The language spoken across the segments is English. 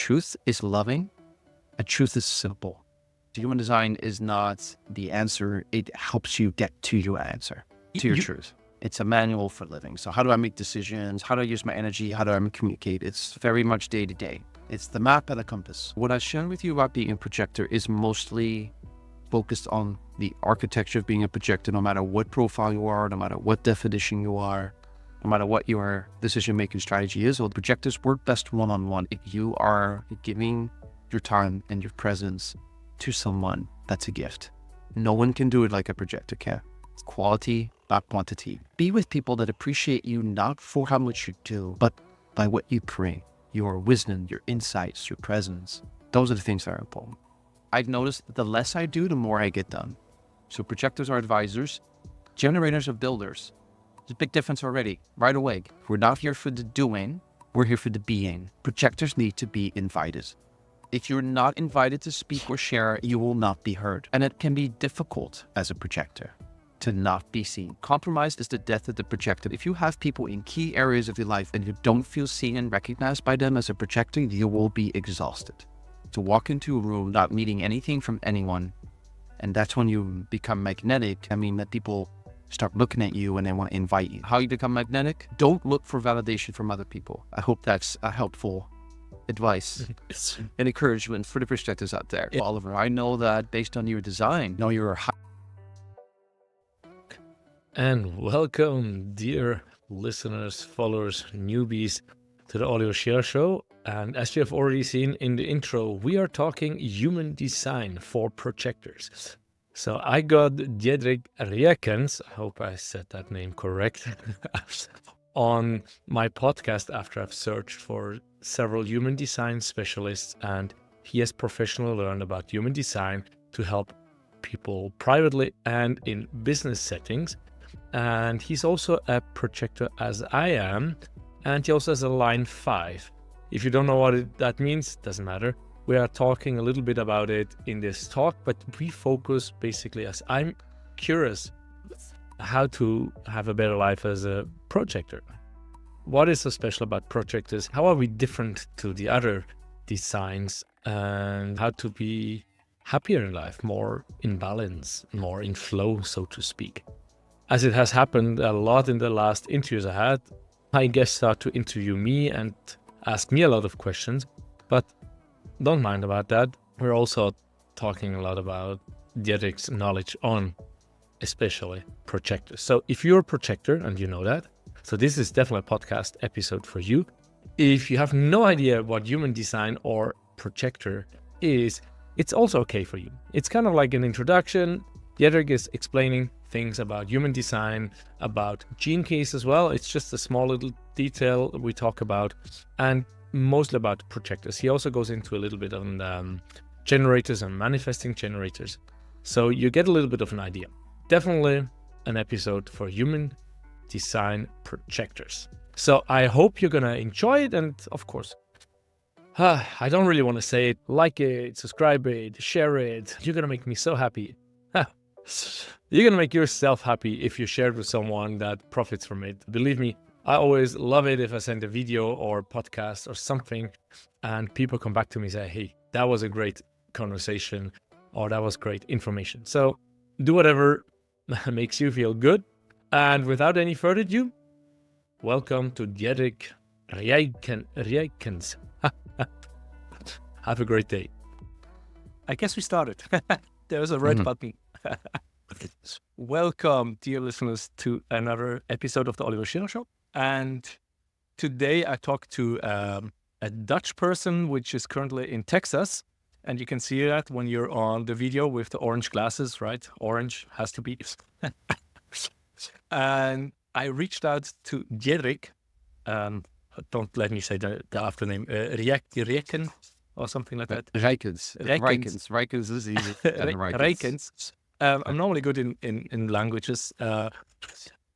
truth is loving and truth is simple. Human design is not the answer. It helps you get to your answer, to your truth. It's a manual for living. So how do I make decisions? How do I use my energy? How do I communicate? It's very much day to day. It's the map and the compass. What I've shown with you about being a projector is mostly focused on the architecture of being a projector, no matter what profile you are, no matter what definition you are, no matter what your decision-making strategy is. Well, projectors work best one-on-one. If you are giving your time and your presence to someone, that's a gift. No one can do it like a projector can. It's quality, not quantity. Be with people that appreciate you not for how much you do, but by what you bring. Your wisdom, your insights, your presence. Those are the things that are important. I've noticed that the less I do, the more I get done. So projectors are advisors, generators are builders. There's a big difference already, right away. We're not here for the doing, we're here for the being. Projectors need to be invited. If you're not invited to speak or share, you will not be heard. And it can be difficult as a projector to not be seen. Compromise is the death of the projector. If you have people in key areas of your life and you don't feel seen and recognized by them as a projector, you will be exhausted. To walk into a room not needing anything from anyone, and that's when you become magnetic. I mean, that people start looking at you and they want to invite you. How you become magnetic? Don't look for validation from other people. I hope that's a helpful advice and encouragement for the projectors out there. Yeah. Oliver, I know that based on your design, you're a And welcome, dear listeners, followers, newbies to the Audio Share Show. And as you have already seen in the intro, we are talking human design for projectors. So I got Diederik Rijkens, I hope I said that name correct, on my podcast after I've searched for several human design specialists, and he has professionally learned about human design to help people privately and in business settings. And he's also a projector as I am, and he also has a line 5. If you don't know what that means, doesn't matter. We are talking a little bit about it in this talk, but we focus basically, as I'm curious how to have a better life as a projector. What is so special about projectors? How are we different to the other designs, and how to be happier in life, more in balance, more in flow, so to speak. As it has happened a lot in the last interviews I had, my guests start to interview me and ask me a lot of questions, but don't mind about that. We're also talking a lot about Diederik's knowledge on especially projectors. So if you're a projector and you know that, so this is definitely a podcast episode for you. If you have no idea what human design or projector is, it's also okay for you. It's kind of like an introduction. Diederik is explaining things about human design, about gene keys as well. It's just a small little detail we talk about, and mostly about projectors. He also goes into a little bit on generators and manifesting generators. So you get a little bit of an idea. Definitely an episode for human design projectors. So I hope you're going to enjoy it. And of course, I don't really want to say it. Like it, subscribe it, share it. You're going to make me so happy. You're going to make yourself happy if you share it with someone that profits from it. Believe me, I always love it if I send a video or podcast or something and people come back to me and say, hey, that was a great conversation or that was great information. So do whatever makes you feel good. And without any further ado, welcome to Diederik Rijkens. Have a great day. I guess we started. There was a red button. Welcome, dear listeners, to another episode of the Oliver Schirach Show. And today I talked to a Dutch person, which is currently in Texas. And you can see that when you're on the video with the orange glasses, right? Orange has to be. And I reached out to Diederik. Don't let me say the after-name. Rijkens or something like that. Rijkens is easy. Rijkens. I'm normally good in languages.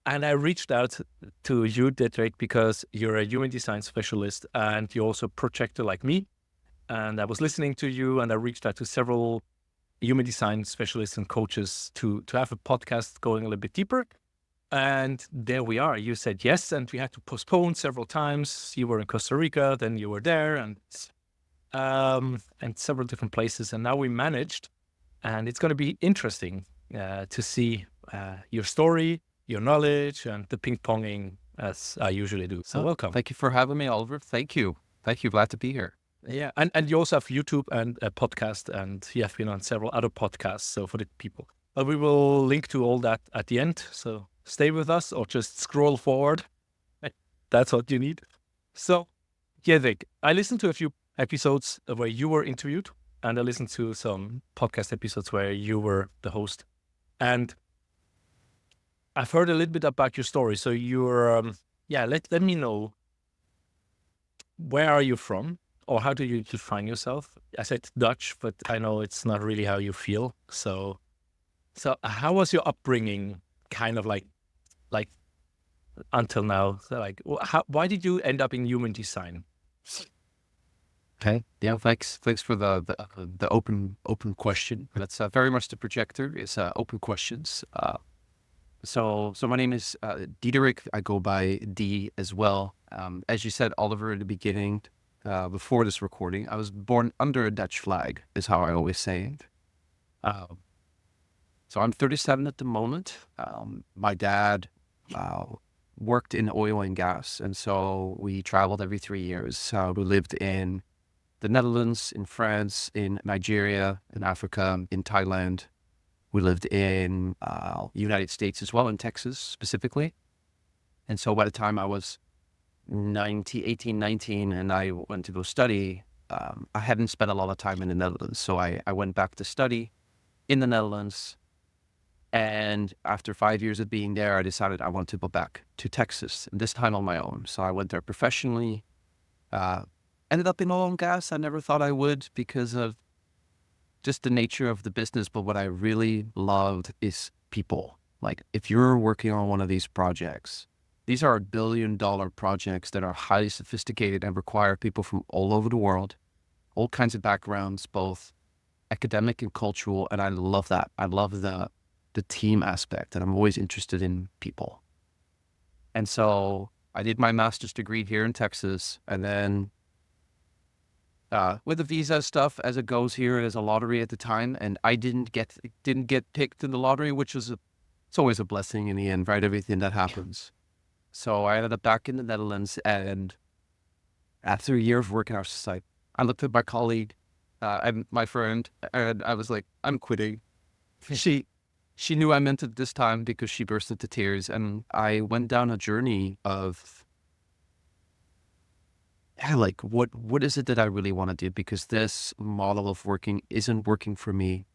And I reached out to you, Diederik, because you're a human design specialist and you're also a projector like me. And I was listening to you and I reached out to several human design specialists and coaches to have a podcast going a little bit deeper. And there we are. You said yes, and we had to postpone several times. You were in Costa Rica, then you were there, and and several different places. And now we managed, and it's going to be interesting to see your story, your knowledge, and the ping-ponging as I usually do. So welcome. Thank you for having me, Oliver. Thank you. Glad to be here. Yeah, and you also have YouTube and a podcast, and you have been on several other podcasts, so for the people. But we will link to all that at the end, so stay with us or just scroll forward. That's what you need. So, Diederik, I listened to a few episodes where you were interviewed, and I listened to some podcast episodes where you were the host. And I've heard a little bit about your story. So you're, let me know, where are you from? Or how do you define yourself? I said Dutch, but I know it's not really how you feel. So how was your upbringing kind of like until now? So why did you end up in human design? Okay. Yeah. Thanks for the open question. That's very much the projector. It's open questions. So my name is Diederik. I go by D as well. As you said, Oliver, at the beginning, before this recording, I was born under a Dutch flag, is how I always say it. So I'm 37 at the moment. My dad worked in oil and gas, and so we traveled every 3 years. We lived in the Netherlands, in France, in Nigeria, in Africa, in Thailand. We lived in United States as well, in Texas specifically. And so by the time I was 18, 19, and I went to go study, I hadn't spent a lot of time in the Netherlands. So I went back to study in the Netherlands. And after 5 years of being there, I decided I want to go back to Texas, and this time on my own. So I went there professionally, ended up in oil and gas. I never thought I would because of just the nature of the business. But what I really loved is people. Like, if you're working on one of these projects, these are $1 billion projects that are highly sophisticated and require people from all over the world, all kinds of backgrounds, both academic and cultural. And I love that. I love the team aspect, and I'm always interested in people. And so I did my master's degree here in Texas, and then with the visa stuff as it goes here, there's a lottery at the time, and I didn't get picked in the lottery, which was it's always a blessing in the end, right? Everything that happens. So I ended up back in the Netherlands, and after a year of working, I looked at my colleague and my friend, and I was like, I'm quitting. She knew I meant it this time because she burst into tears, and I went down a journey of, what is it that I really want to do? Because this model of working isn't working for me.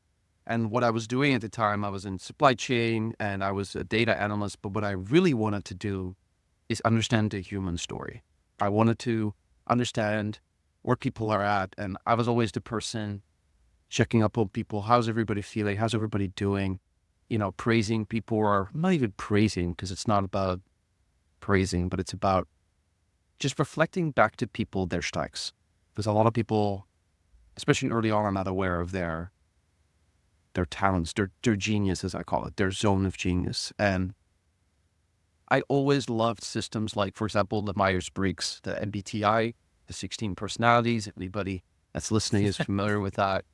And what I was doing at the time, I was in supply chain and I was a data analyst, but what I really wanted to do is understand the human story. I wanted to understand where people are at, and I was always the person checking up on people. How's everybody feeling? How's everybody doing? Praising people, or not even praising, because it's not about praising, but it's about just reflecting back to people their strengths. Because a lot of people, especially early on, are not aware of their talents, their genius, as I call it, their zone of genius. And I always loved systems like, for example, the Myers-Briggs, the MBTI, the 16 personalities. Anybody that's listening is familiar with that.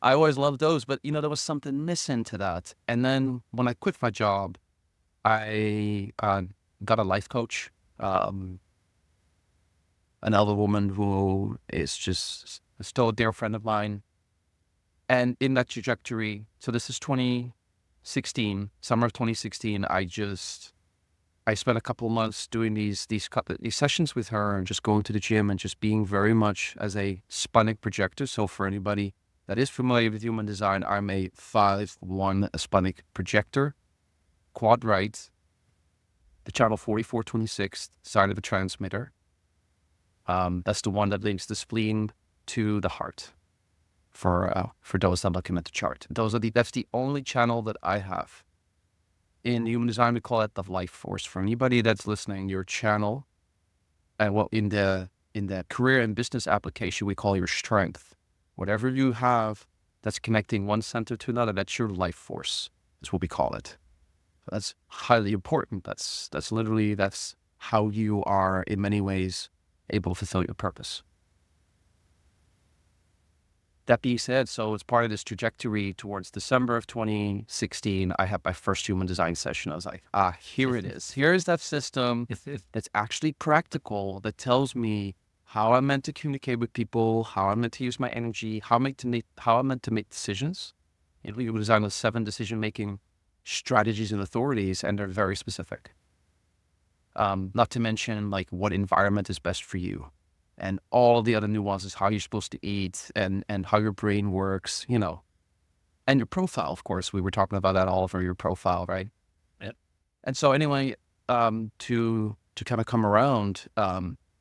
I always loved those, but there was something missing to that. And then when I quit my job, I got a life coach, an elder woman who is just still a dear friend of mine. And in that trajectory, so this is 2016, summer of 2016, I spent a couple of months doing these sessions with her and just going to the gym and just being very much as a sponic projector. So for anybody that is familiar with human design, I'm a 5-1 sponic projector, quad right, the channel 4426 side of a transmitter. That's the one that links the spleen to the heart. For those that looking at the chart, that's the only channel that I have. In human design, we call it the life force. For anybody that's listening, your channel, and in the career and business application, we call your strength. Whatever you have that's connecting one center to another, that's your life force. That's what we call it. That's highly important. That's how you are in many ways able to fulfill your purpose. that being said, so as part of this trajectory towards December of 2016, I had my first human design session. I was like, here it is. Here is that system that's actually practical, that tells me how I'm meant to communicate with people, how I'm meant to use my energy, how I'm meant to make decisions. Human design has 7 decision-making strategies and authorities, and they're very specific. Not to mention like what environment is best for you, and all the other nuances, how you're supposed to eat, and how your brain works, you know, and your profile. Of course, we were talking about that all over your profile, right? Yep. And so anyway, to kind of come around,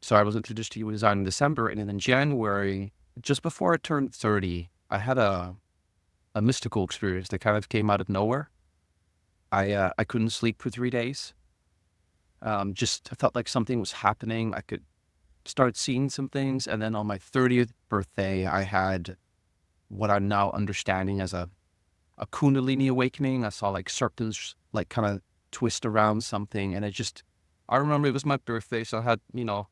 so I was introduced to human design in December, and then in January, just before I turned 30, I had a mystical experience that kind of came out of nowhere. I couldn't sleep for 3 days. I felt like something was happening. I could start seeing some things. And then on my 30th birthday, I had what I'm now understanding as a Kundalini awakening. I saw like circles like kind of twist around something. And I remember it was my birthday. So I had, you know,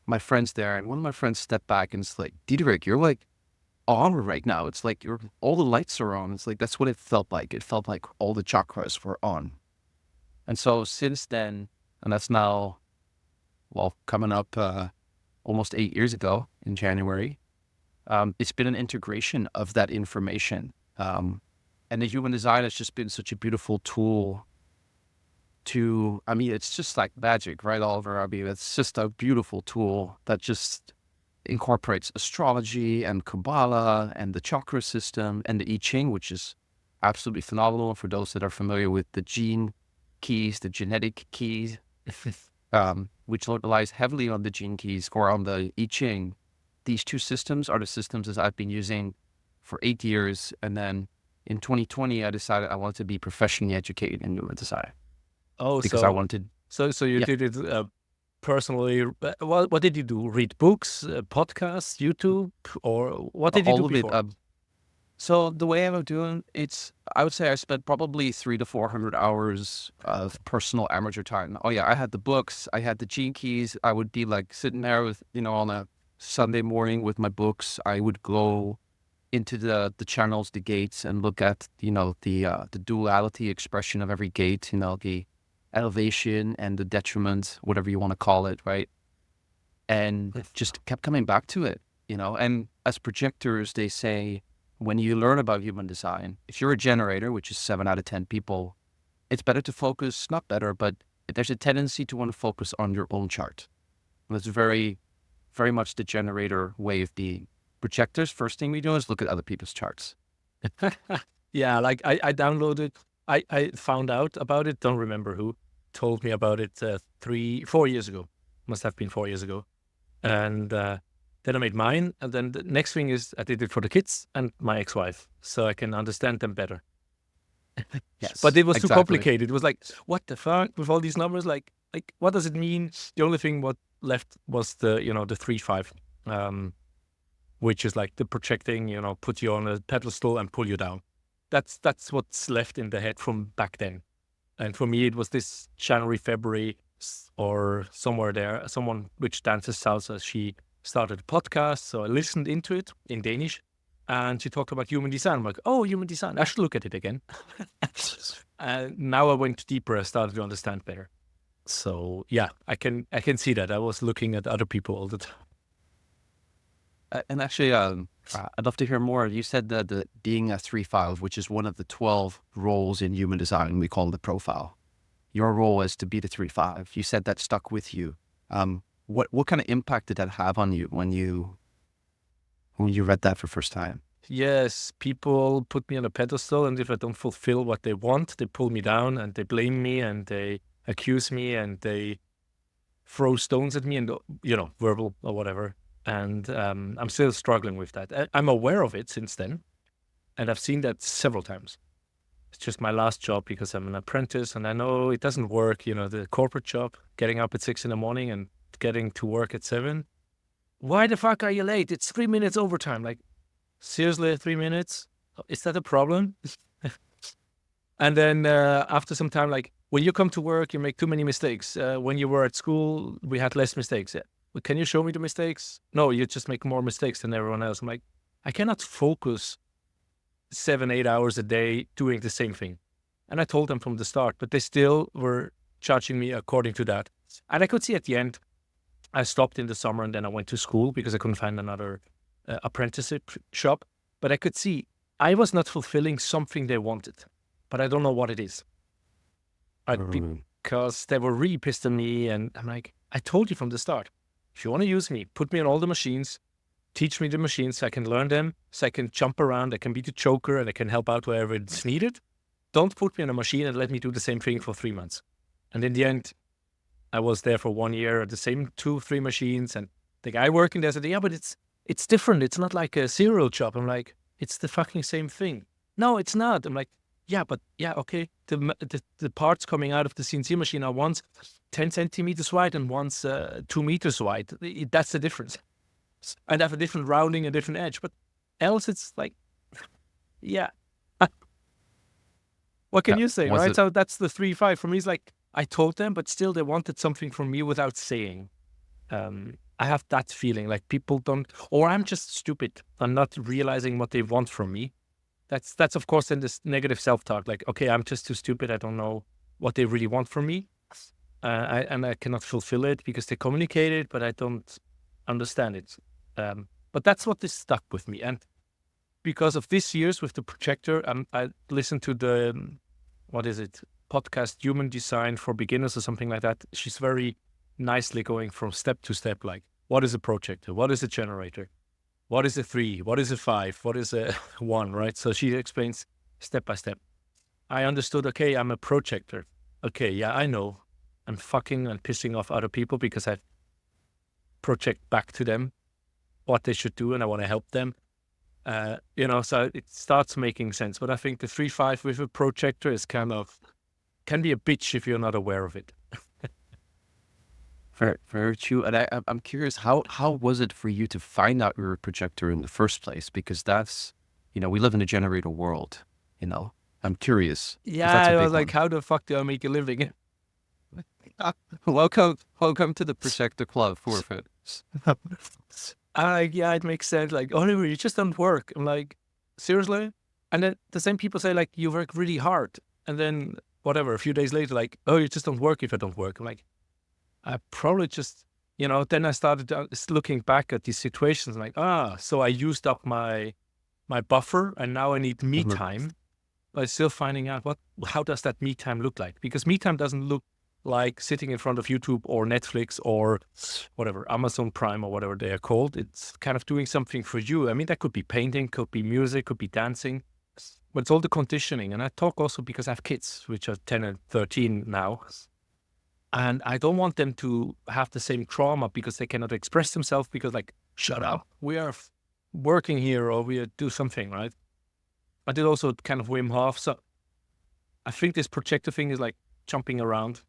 my friends there. And one of my friends stepped back and it's like, Diederik, you're like on right now. It's like all the lights are on. It's like, that's what it felt like. It felt like all the chakras were on. And so since then, and that's now, well, coming up almost 8 years ago in January, it's been an integration of that information. And the human design has just been such a beautiful tool it's just like magic, right, Oliver? I mean, it's just a beautiful tool that just incorporates astrology and Kabbalah and the chakra system and the I Ching, which is absolutely phenomenal for those that are familiar with the gene keys, the genetic keys, which relies heavily on the gene keys or on the I Ching. These 2 systems are the systems that I've been using for 8 years. And then in 2020, I decided I wanted to be professionally educated in human design. Oh, because I wanted. So you did it personally. What did you do? Read books, podcasts, YouTube, or what did you do before? So the way I'm doing I would say I spent probably 300 to 400 hours of personal amateur time. Oh yeah, I had the books, I had the gene keys. I would be like sitting there with, you know, on a Sunday morning with my books. I would go into the channels, the gates, and look at, you know, the duality expression of every gate, you know, the elevation and the detriment, whatever you want to call it, right? And just kept coming back to it, you know. And as projectors, they say, when you learn about human design, if you're a generator, which is 7 out of 10 people, it's better to focus, not better, but there's a tendency to want to focus on your own chart. And that's very, very much the generator way of being. Projectors, first thing we do is look at other people's charts. Yeah, like I downloaded, I found out about it, don't remember who told me about it 4 years ago. Must have been 4 years ago. And then I made mine. And then the next thing is I did it for the kids and my ex-wife, so I can understand them better. Yes, but it was too exactly. complicated. It was like, what the fuck with all these numbers? Like what does it mean? The only thing what left was the 3-5, which is like the projecting, you know, put you on a pedestal and pull you down. That's what's left in the head from back then. And for me, it was this January, February, or somewhere there. Someone which dances salsa, she started a podcast, so I listened into it in Danish, and she talked about human design. I'm like, oh, human design, I should look at it again. And now I went deeper. I started to understand better. So yeah, I can see that. I was looking at other people all the time. And actually, I'd love to hear more. You said that being a 3-5, which is one of the 12 roles in human design, we call the profile. Your role is to be the 3-5. You said that stuck with you. What kind of impact did that have on you when you read that for the first time? Yes, people put me on a pedestal, and if I don't fulfill what they want, they pull me down and they blame me and they accuse me and they throw stones at me and, you know, verbal or whatever. And I'm still struggling with that. I'm aware of it since then, and I've seen that several times. It's just my last job because I'm an apprentice, and I know it doesn't work, you know, the corporate job, getting up at 6 a.m. and getting to work at 7. Why the fuck are you late? It's 3 minutes overtime. Like, seriously, 3 minutes? Is that a problem? And then after some time, like, when you come to work, you make too many mistakes. When you were at school, we had less mistakes. Can you show me the mistakes? No, you just make more mistakes than everyone else. I'm like, I cannot focus 7-8 hours a day doing the same thing. And I told them from the start, but they still were charging me according to that. And I could see at the end, I stopped in the summer and then I went to school because I couldn't find another apprenticeship shop. But I could see I was not fulfilling something they wanted, but I don't know what it is. Because they were really pissed at me. And I'm like, I told you from the start, if you want to use me, put me on all the machines, teach me the machines so I can learn them, so I can jump around, I can be the choker, and I can help out wherever it's needed. Don't put me on a machine and let me do the same thing for 3 months. And in the end, I was there for 1 year at the same 2-3 machines. And the guy working there said, yeah, but it's different. It's not like a serial job. I'm like, it's the fucking same thing. No, it's not. I'm like, yeah, but yeah, okay. The parts coming out of the CNC machine are once 10 centimeters wide and once 2 meters wide. That's the difference. And have a different rounding, a different edge. But else it's like, yeah. What can you say, right? So that's the 3-5. For me, it's like, I told them, but still they wanted something from me without saying. I have that feeling, like people don't, or I'm just stupid. I'm not realizing what they want from me. That's of course in this negative self-talk, like, okay, I'm just too stupid. I don't know what they really want from me. And I cannot fulfill it because they communicate it, but I don't understand it. But that's what is stuck with me. And because of this year's with the projector, I listened to the, podcast Human Design for Beginners or something like that. She's very nicely going from step to step, like, what is a projector? What is a generator? What is a 3? What is a 5? What is a 1, right? So she explains step by step. I understood, okay, I'm a projector. Okay, yeah, I know. I'm fucking and pissing off other people because I project back to them what they should do and I want to help them. So it starts making sense. But I think the 3-5 with a projector is can be a bitch if you're not aware of it. Very, very true. And I'm curious, how was it for you to find out you were a projector in the first place? Because that's, we live in a generator world, I'm curious. Yeah, I was like, how the fuck do I make a living? Welcome to the Projector Club, forfeit. Yeah, it makes sense. Like, Oliver, you just don't work. I'm like, seriously? And then the same people say, like, you work really hard. And then whatever, a few days later, like, oh, you just don't work if I don't work. I'm like, I probably just, then I started looking back at these situations like, so I used up my buffer and now I need me time, but still finding out how does that me time look like? Because me time doesn't look like sitting in front of YouTube or Netflix or whatever, Amazon Prime or whatever they are called. It's kind of doing something for you. I mean, that could be painting, could be music, could be dancing, but it's all the conditioning. And I talk also because I have kids, which are 10 and 13 now. And I don't want them to have the same trauma because they cannot express themselves because, like, shut up, we are working here or we do something, right? I did also kind of Wim Hof. So I think this projector thing is like jumping around,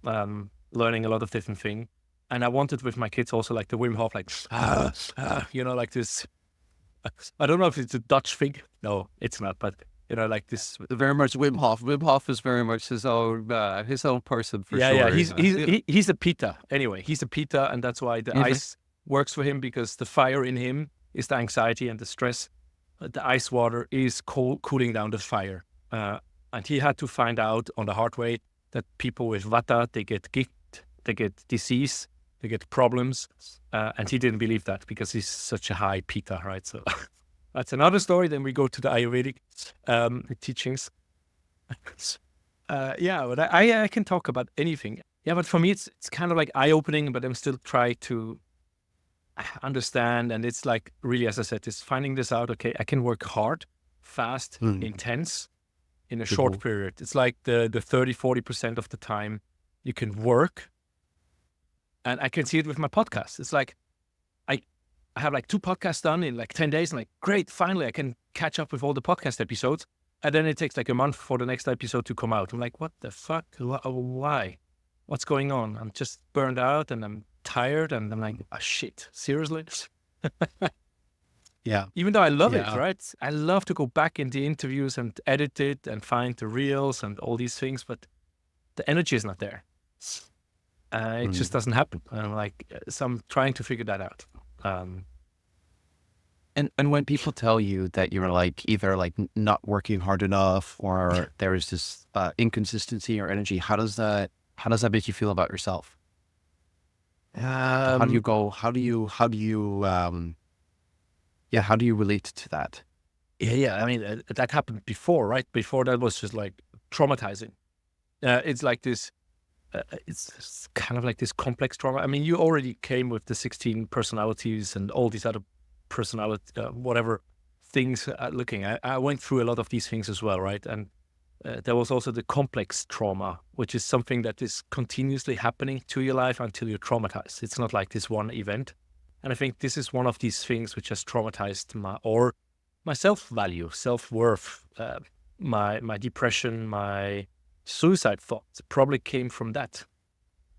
learning a lot of different things. And I wanted with my kids also like the Wim Hof, like, like this. I don't know if it's a Dutch thing. No, it's not, but like this. Very much Wim Hof. Wim Hof is very much his own person for sure. Yeah, he's a Pitta. Anyway, he's a Pitta, and that's why the ice works for him because the fire in him is the anxiety and the stress. The ice water is cooling down the fire. And he had to find out on the hard way that people with Vata, they get gift, they get disease, they get problems. And he didn't believe that because he's such a high Pitta, right? So that's another story. Then we go to the Ayurvedic teachings. But I can talk about anything. Yeah, but for me, it's kind of like eye-opening, but I'm still trying to understand. And it's like, really, as I said, it's finding this out. Okay, I can work hard, fast, intense in a short period. It's like the 30-40% of the time you can work. And I can see it with my podcast. It's like, I have like 2 podcasts done in like 10 days. And like, great, finally I can catch up with all the podcast episodes. And then it takes like a month for the next episode to come out. I'm like, what the fuck? Why? What's going on? I'm just burned out and I'm tired. And I'm like, oh shit, seriously? Yeah. Even though I love it, right? I love to go back in the interviews and edit it and find the reels and all these things. But the energy is not there. It just doesn't happen. And I'm like, so I'm trying to figure that out. And when people tell you that you're like either like not working hard enough or there is this inconsistency or energy, how does that make you feel about yourself? How do you go? How do you how do you relate to that? Yeah. I mean, that happened before, right? Before that was just like traumatizing. It's like this. It's kind of like this complex trauma. I mean, you already came with the 16 personalities and all these other personality, whatever things. I went through a lot of these things as well, right? And there was also the complex trauma, which is something that is continuously happening to your life until you're traumatized. It's not like this one event. And I think this is one of these things which has traumatized my self-value, self-worth, my depression, my suicide thoughts probably came from that,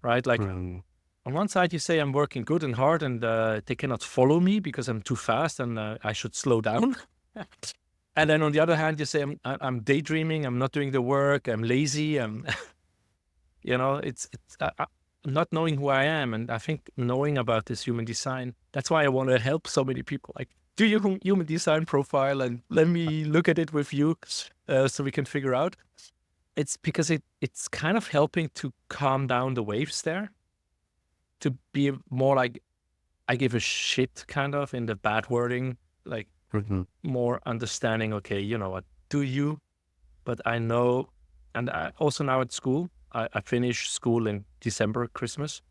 right? Like on one side you say I'm working good and hard and they cannot follow me because I'm too fast and I should slow down. And then on the other hand you say I'm daydreaming, I'm not doing the work, I'm lazy, I'm it's not knowing who I am. And I think knowing about this human design, that's why I want to help so many people. Like, do your human design profile and let me look at it with you so we can figure out. It's because it's kind of helping to calm down the waves there, to be more like, I give a shit kind of in the bad wording, like more understanding, okay, you know what, do you? But I know, and I also now at school, I finished school in December, Christmas,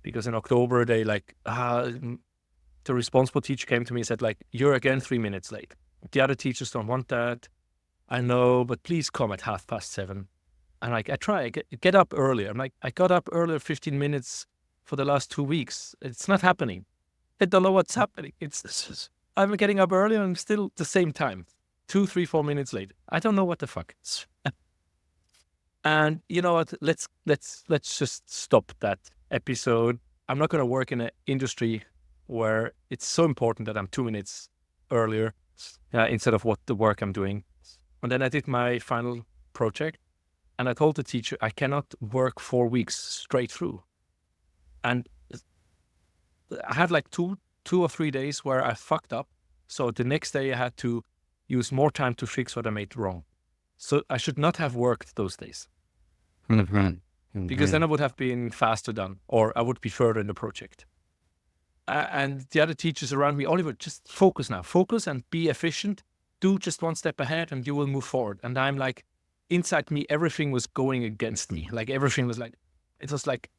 because in October they the responsible teacher came to me and said like, you're again 3 minutes late. The other teachers don't want that. I know, but please come at 7:30. And like, I try, get up earlier. I'm like, I got up earlier 15 minutes for the last 2 weeks. It's not happening. I don't know what's happening. I'm getting up earlier and still the same time, 2, 3, 4 minutes late. I don't know what the fuck. And you know what? Let's just stop that episode. I'm not going to work in an industry where it's so important that I'm 2 minutes earlier instead of what the work I'm doing. And then I did my final project and I told the teacher I cannot work 4 weeks straight through. And I had like two or 3 days where I fucked up. So the next day I had to use more time to fix what I made wrong. So I should not have worked those days. Because then I would have been faster done, or I would be further in the project. And the other teachers around me, Oliver, just focus now. Focus and be efficient. Do just one step ahead and you will move forward. And I'm like, inside me, everything was going against me. Like everything was like, it was like,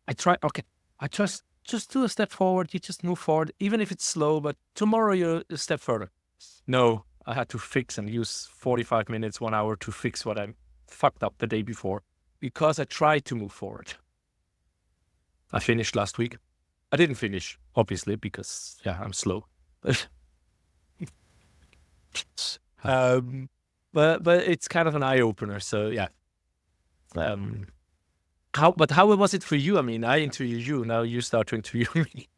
I just do a step forward. You just move forward, even if it's slow, but tomorrow you're a step further. No, I had to fix and use 45 minutes, 1 hour to fix what I fucked up the day before because I tried to move forward. I finished last week. I didn't finish, obviously, because I'm slow. But it's kind of an eye opener. So yeah. How was it for you? I mean, I interview you, now you start to interview me.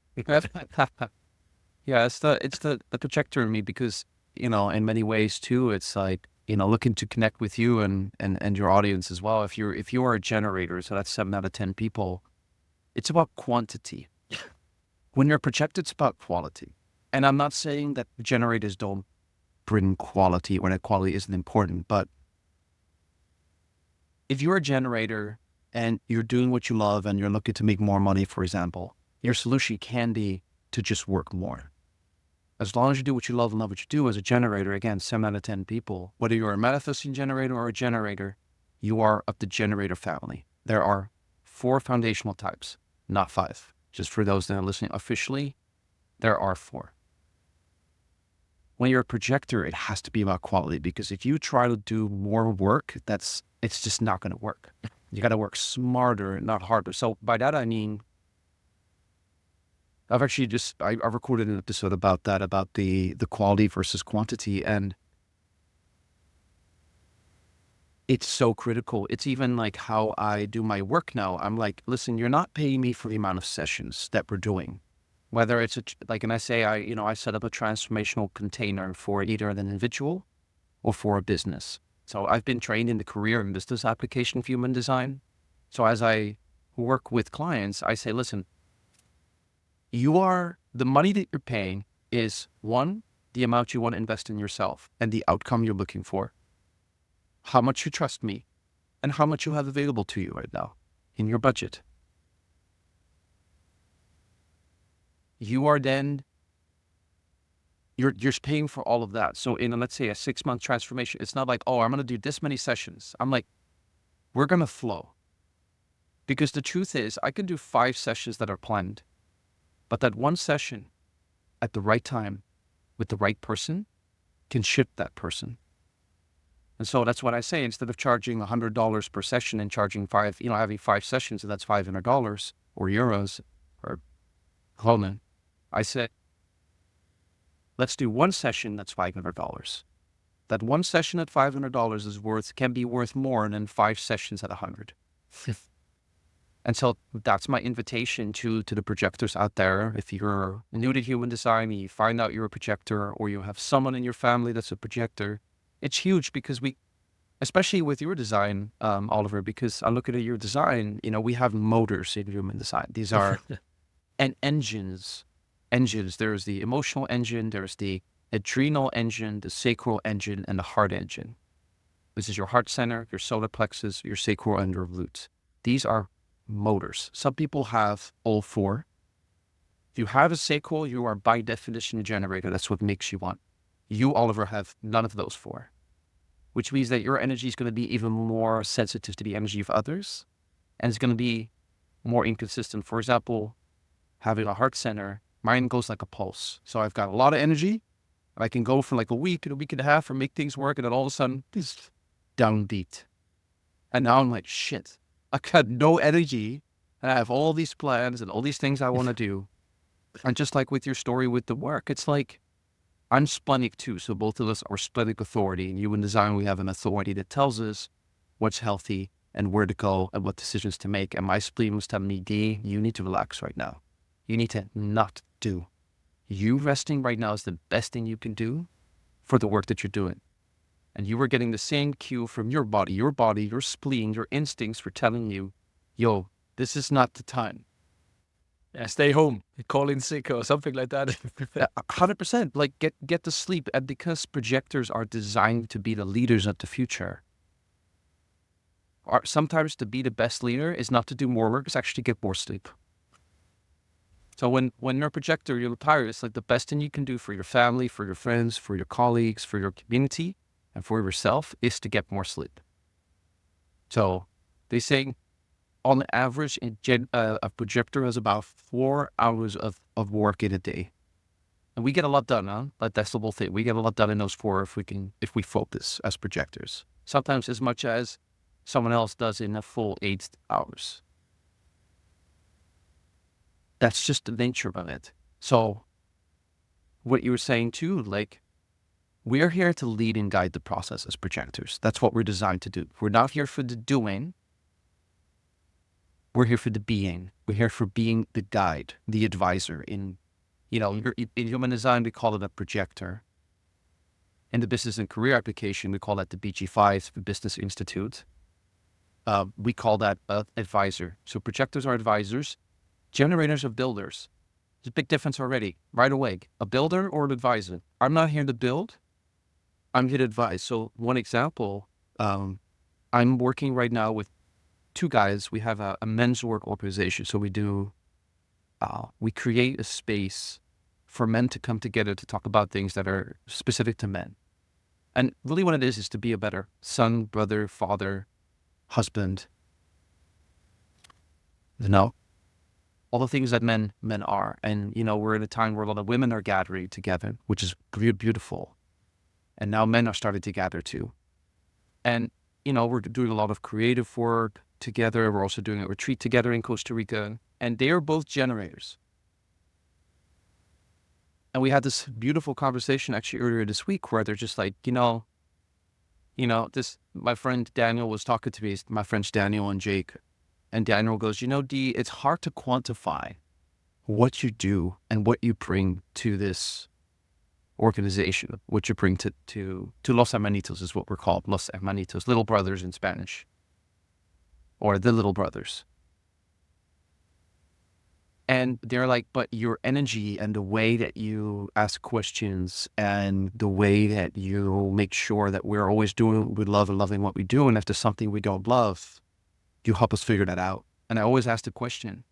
Yeah, it's the projector in me because, you know, in many ways too, it's like, you know, looking to connect with you and your audience as well. If you are a generator, so that's 7 out of 10 people, it's about quantity. When you're projected, it's about quality. And I'm not saying that generators don't bring quality or that quality isn't important, but if you're a generator and you're doing what you love and you're looking to make more money, for example, your solution can be to just work more. As long as you do what you love and love what you do as a generator, again, 7 out of 10 people, whether you're a manifesting generator or a generator, you are of the generator family. There are 4 foundational types, not 5. Just for those that are listening officially, there are 4. When you're a projector, it has to be about quality, because if you try to do more work, it's just not going to work. You got to work smarter, not harder. So by that, I mean, I've actually I recorded an episode about that, about the quality versus quantity. And it's so critical. It's even like how I do my work now. I'm like, listen, you're not paying me for the amount of sessions that we're doing. Whether it's and I say, I set up a transformational container for either an individual or for a business. So I've been trained in the career and business application of human design. So as I work with clients, I say, listen, the money that you're paying is one, the amount you want to invest in yourself and the outcome you're looking for, how much you trust me, and how much you have available to you right now in your budget. You are then, you're paying for all of that. So in, let's say, a 6-month transformation, it's not like, oh, I'm going to do this many sessions. I'm like, we're going to flow. Because the truth is, I can do 5 sessions that are planned, but that one session at the right time with the right person can shift that person. And so that's what I say, instead of charging $100 per session and charging having 5 sessions, and that's $500 or euros or kronen, I said, let's do one session that's $500. That one session at $500 can be worth more than 5 sessions at $100. And so that's my invitation to the projectors out there. If you're new to human design, you find out you're a projector, or you have someone in your family that's a projector, it's huge, because especially with your design, Oliver, because I look at your design, we have motors in human design. These are engines. There's the emotional engine, there's the adrenal engine, the sacral engine, and the heart engine. This is your heart center, your solar plexus, your sacral, and your glutes. These are motors. Some people have all 4. If you have a sacral, you are by definition a generator. That's what makes you one. You, Oliver, have none of those 4, which means that your energy is going to be even more sensitive to the energy of others, and it's going to be more inconsistent. For example, having a heart center, mine goes like a pulse. So I've got a lot of energy, and I can go for like a week and a half or make things work, and then all of a sudden, it's downbeat. And now I'm like, shit, I got no energy, and I have all these plans and all these things I want to do. And just like with your story with the work, it's like, I'm splenic too, so both of us are splenic authority. In human design, we have an authority that tells us what's healthy and where to go and what decisions to make. And my spleen was telling me, D, you need to relax right now. You need to not do. You resting right now is the best thing you can do for the work that you're doing. And you were getting the same cue from your body, your spleen, your instincts were telling you, yo, this is not the time. Yeah, stay home, call in sick or something like that. 100%, like get the sleep. And because projectors are designed to be the leaders of the future, sometimes to be the best leader is not to do more work, it's actually to get more sleep. So when you're a projector, you're tired, it's like the best thing you can do for your family, for your friends, for your colleagues, for your community, and for yourself is to get more sleep. So they say on average, a projector has about 4 hours of work in a day. And we get a lot done, huh? Like that's the whole thing. We get a lot done in those 4 if we focus as projectors. Sometimes as much as someone else does in a full 8 hours. That's just the nature of it. So what you were saying too, like, we're here to lead and guide the process as projectors. That's what we're designed to do. We're not here for the doing. We're here for the being. We're here for being the guide, the advisor. In human design, we call it a projector. In the business and career application, we call that the BG5, the Business Institute. We call that an advisor. So projectors are advisors. Generators are builders. There's a big difference already, right away. A builder or an advisor. I'm not here to build. I'm here to advise. So one example, I'm working right now with 2 guys. We have a men's work organization. So we create a space for men to come together to talk about things that are specific to men. And really what it is to be a better son, brother, father, husband. All the things that men are. And, we're in a time where a lot of women are gathering together, which is beautiful. And now men are starting to gather too. And, we're doing a lot of creative work together. We're also doing a retreat together in Costa Rica. And they are both generators. And we had this beautiful conversation actually earlier this week where they're just like, my friend Daniel was talking to me, my friends Daniel and Jake. And Daniel goes, D, it's hard to quantify what you do and what you bring to this organization, what you bring to Los Hermanitos is what we're called, Los Hermanitos, little brothers in Spanish, or the little brothers. And they're like, but your energy and the way that you ask questions and the way that you make sure that we're always doing what we love and loving what we do. And if there's something we don't love, you help us figure that out. And I always ask the question,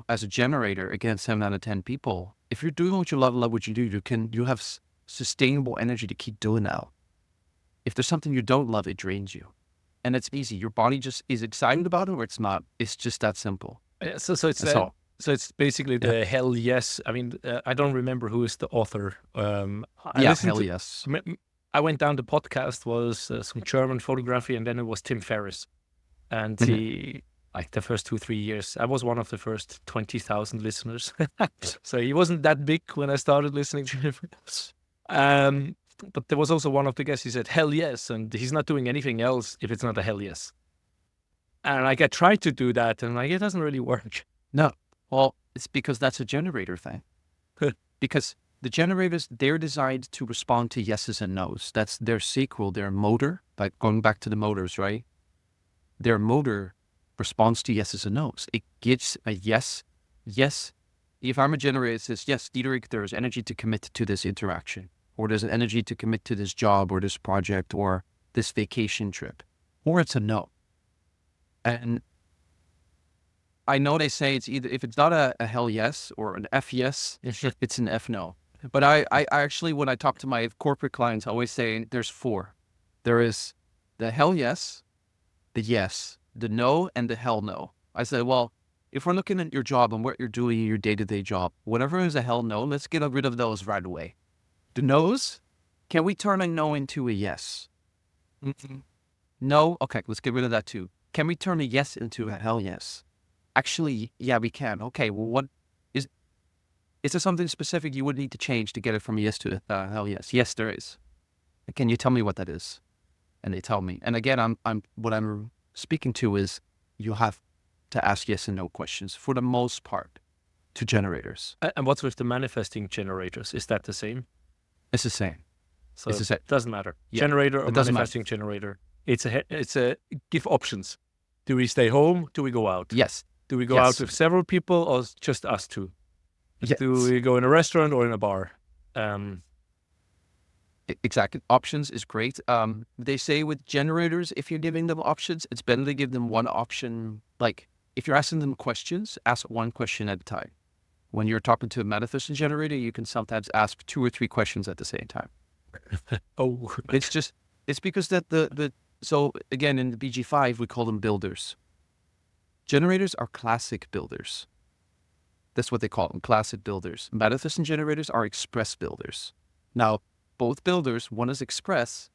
as a generator, again, 7 out of 10 people, if you're doing what you love and love what you do, you have sustainable energy to keep doing that. If there's something you don't love, it drains you. And it's easy. Your body just is excited about it or it's not. It's just that simple. So it's basically the hell yes. I mean, I don't remember who is the author. Yes. I went down the podcast, was some German photography, and then it was Tim Ferriss. And he, like the first 2-3 years, I was one of the first 20,000 listeners. So he wasn't that big when I started listening to him. But there was also one of the guests, he said, hell yes. And he's not doing anything else if it's not a hell yes. And I tried to do that, and it doesn't really work. No. Well, it's because that's a generator thing. Because the generators, they're designed to respond to yeses and nos. That's their sequel, their motor, like going back to the motors, right? Their motor responds to yeses and nos. It gives a yes. If I'm a generator, it says, yes, Diederik, there's energy to commit to this interaction, or there's an energy to commit to this job or this project or this vacation trip, or it's a no. And I know they say it's either, if it's not a hell yes or an F yes, it's an F no. But I actually, when I talk to my corporate clients, I always say there's 4. There is the hell yes, the yes, the no, and the hell no. I said, well, if we're looking at your job and what you're doing in your day-to-day job, whatever is a hell no, let's get rid of those right away. The no's, can we turn a no into a yes? No? Okay, let's get rid of that too. Can we turn a yes into a hell yes? Actually, yeah, we can. Okay, well, what is there something specific you would need to change to get it from a yes to a hell yes? Yes, there is. Can you tell me what that is? And they tell me. And again, what I'm speaking to is you have to ask yes and no questions for the most part to generators. And what's with the manifesting generators? Is that the same? It's the same. So it's the same. It doesn't matter. Yeah, generator or manifesting generator. It's a give options. Do we stay home? Do we go out? Yes. Do we go out with several people or just us two? Yes. Do we go in a restaurant or in a bar? Exactly. Options is great. They say with generators, if you're giving them options, it's better to give them one option. Like if you're asking them questions, ask one question at a time. When you're talking to a manifesting generator, you can sometimes ask 2 or 3 questions at the same time. It's because that so again, in the BG5, we call them builders. Generators are classic builders. That's what they call them, classic builders. Manifesting generators are express builders. Now, both builders, one is express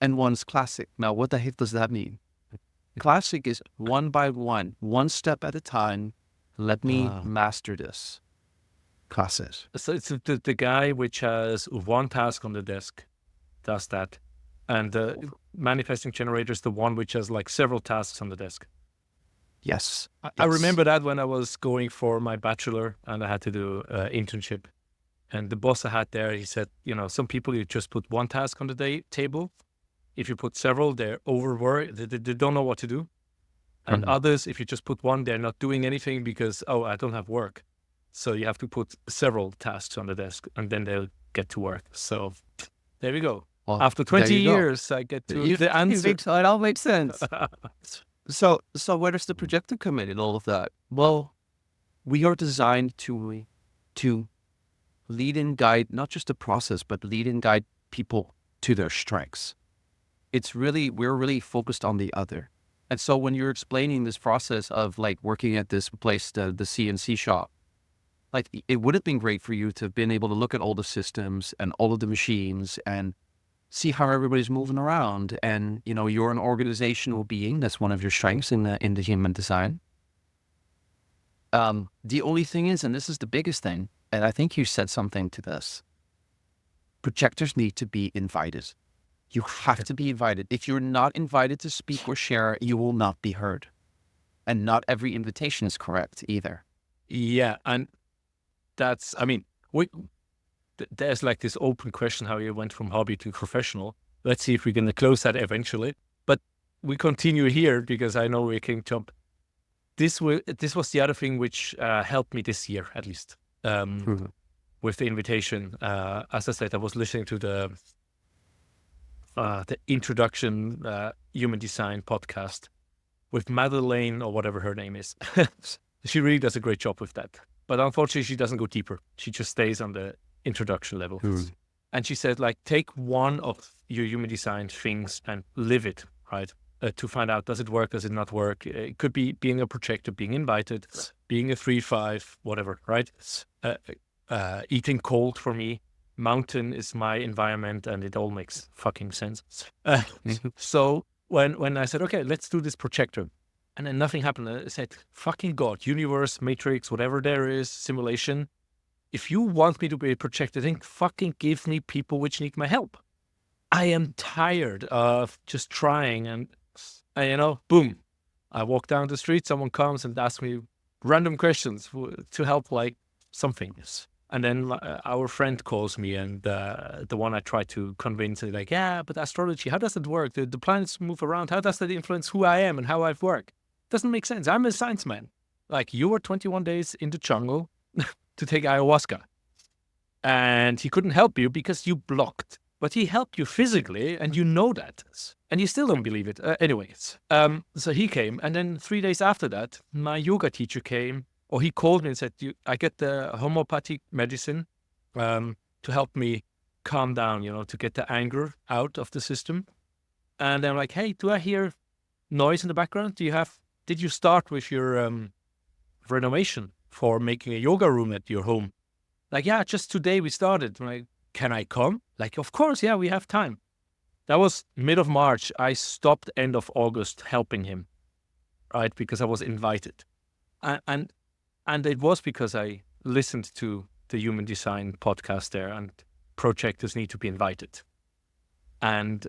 and one's classic. Now, what the heck does that mean? Classic is one by one step at a time. Let me master this. Classic. So it's the guy which has one task on the desk, does that. And the manifesting generator is the one which has like several tasks on the desk. Yes. I remember that when I was going for my bachelor and I had to do an internship. And the boss I had there, he said, some people, you just put one task on the table. If you put several, they're overworked. They don't know what to do. And others, if you just put one, they're not doing anything because, I don't have work. So you have to put several tasks on the desk and then they'll get to work. So there we go. Well, after 20 years, I get to the answer. It all makes sense. So where does the projector come in all of that? Well, we are designed to lead and guide, not just the process, but lead and guide people to their strengths. We're really focused on the other. And so when you're explaining this process of like working at this place, the CNC shop, like it would have been great for you to have been able to look at all the systems and all of the machines and see how everybody's moving around. And, you're an organizational being. That's one of your strengths in the human design. The only thing is, and this is the biggest thing, and I think you said something to this, projectors need to be invited. You have to be invited. If you're not invited to speak or share, you will not be heard. And not every invitation is correct either. Yeah. And that's, there's like this open question, how you went from hobby to professional. Let's see if we can close that eventually. But we continue here because I know we can jump. this was the other thing which helped me this year, at least, with the invitation. As I said, I was listening to the introduction human design podcast with Madeleine, or whatever her name is. She really does a great job with that. But unfortunately, she doesn't go deeper. She just stays on the introduction level. And she said, like, take one of your human design things and live it, right? To find out, does it work, does it not work? It could be being a projector, being invited, being a 3-5, whatever, right? Eating cold for me. Mountain is my environment, and it all makes fucking sense. So when I said, okay, let's do this projector, and then nothing happened, I said, fucking God, universe, matrix, whatever there is, simulation, if you want me to be a projector thing, fucking give me people which need my help. I am tired of just trying, and boom, I walk down the street, someone comes and asks me random questions to help, like, something. And then our friend calls me, and the one I try to convince, like, yeah, but astrology, how does it work? The planets move around. How does that influence who I am and how I work? Doesn't make sense. I'm a science man. Like, you were 21 days in the jungle to take ayahuasca, and he couldn't help you because you blocked. But he helped you physically, and you know that. And you still don't believe it. Anyways, so he came, and then 3 days after that, my yoga teacher came. Or he called me and said, I get the homeopathic medicine to help me calm down, to get the anger out of the system. And I'm like, hey, do I hear noise in the background? Did you start with your renovation for making a yoga room at your home? Like, yeah, just today we started. I'm like, can I come? Like, of course, yeah, we have time. That was mid of March. I stopped end of August helping him, right? Because I was invited. And it was because I listened to the human design podcast there, and projectors need to be invited. And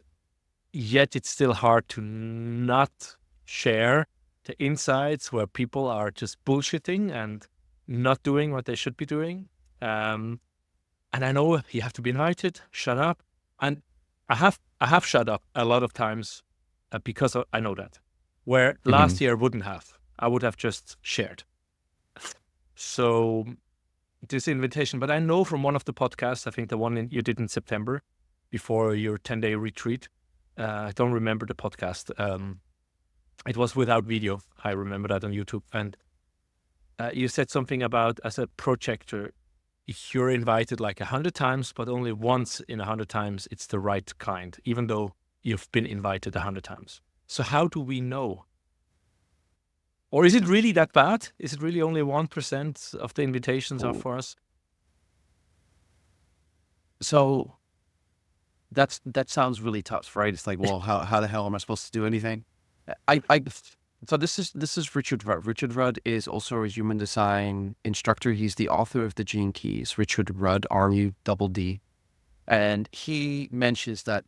yet it's still hard to not share the insights where people are just bullshitting and not doing what they should be doing. And I know you have to be invited, shut up. And I have shut up a lot of times because I know that. Where last year I wouldn't have. I would have just shared. So this invitation, but I know from one of the podcasts, I think the one you did in September before your 10-day retreat, I don't remember the podcast. It was without video. I remember that on YouTube. And you said something about, as a projector, you're invited like 100 times, but only once in 100 times it's the right kind, even though you've been invited 100 times. So how do we know? Or is it really that bad? Is it really only 1% of the invitations are for us? So that sounds really tough, right? It's like, well, how the hell am I supposed to do anything? So this is Richard Rudd. Richard Rudd is also a human design instructor. He's the author of the Gene Keys. Richard Rudd, RUDD, and he mentions that,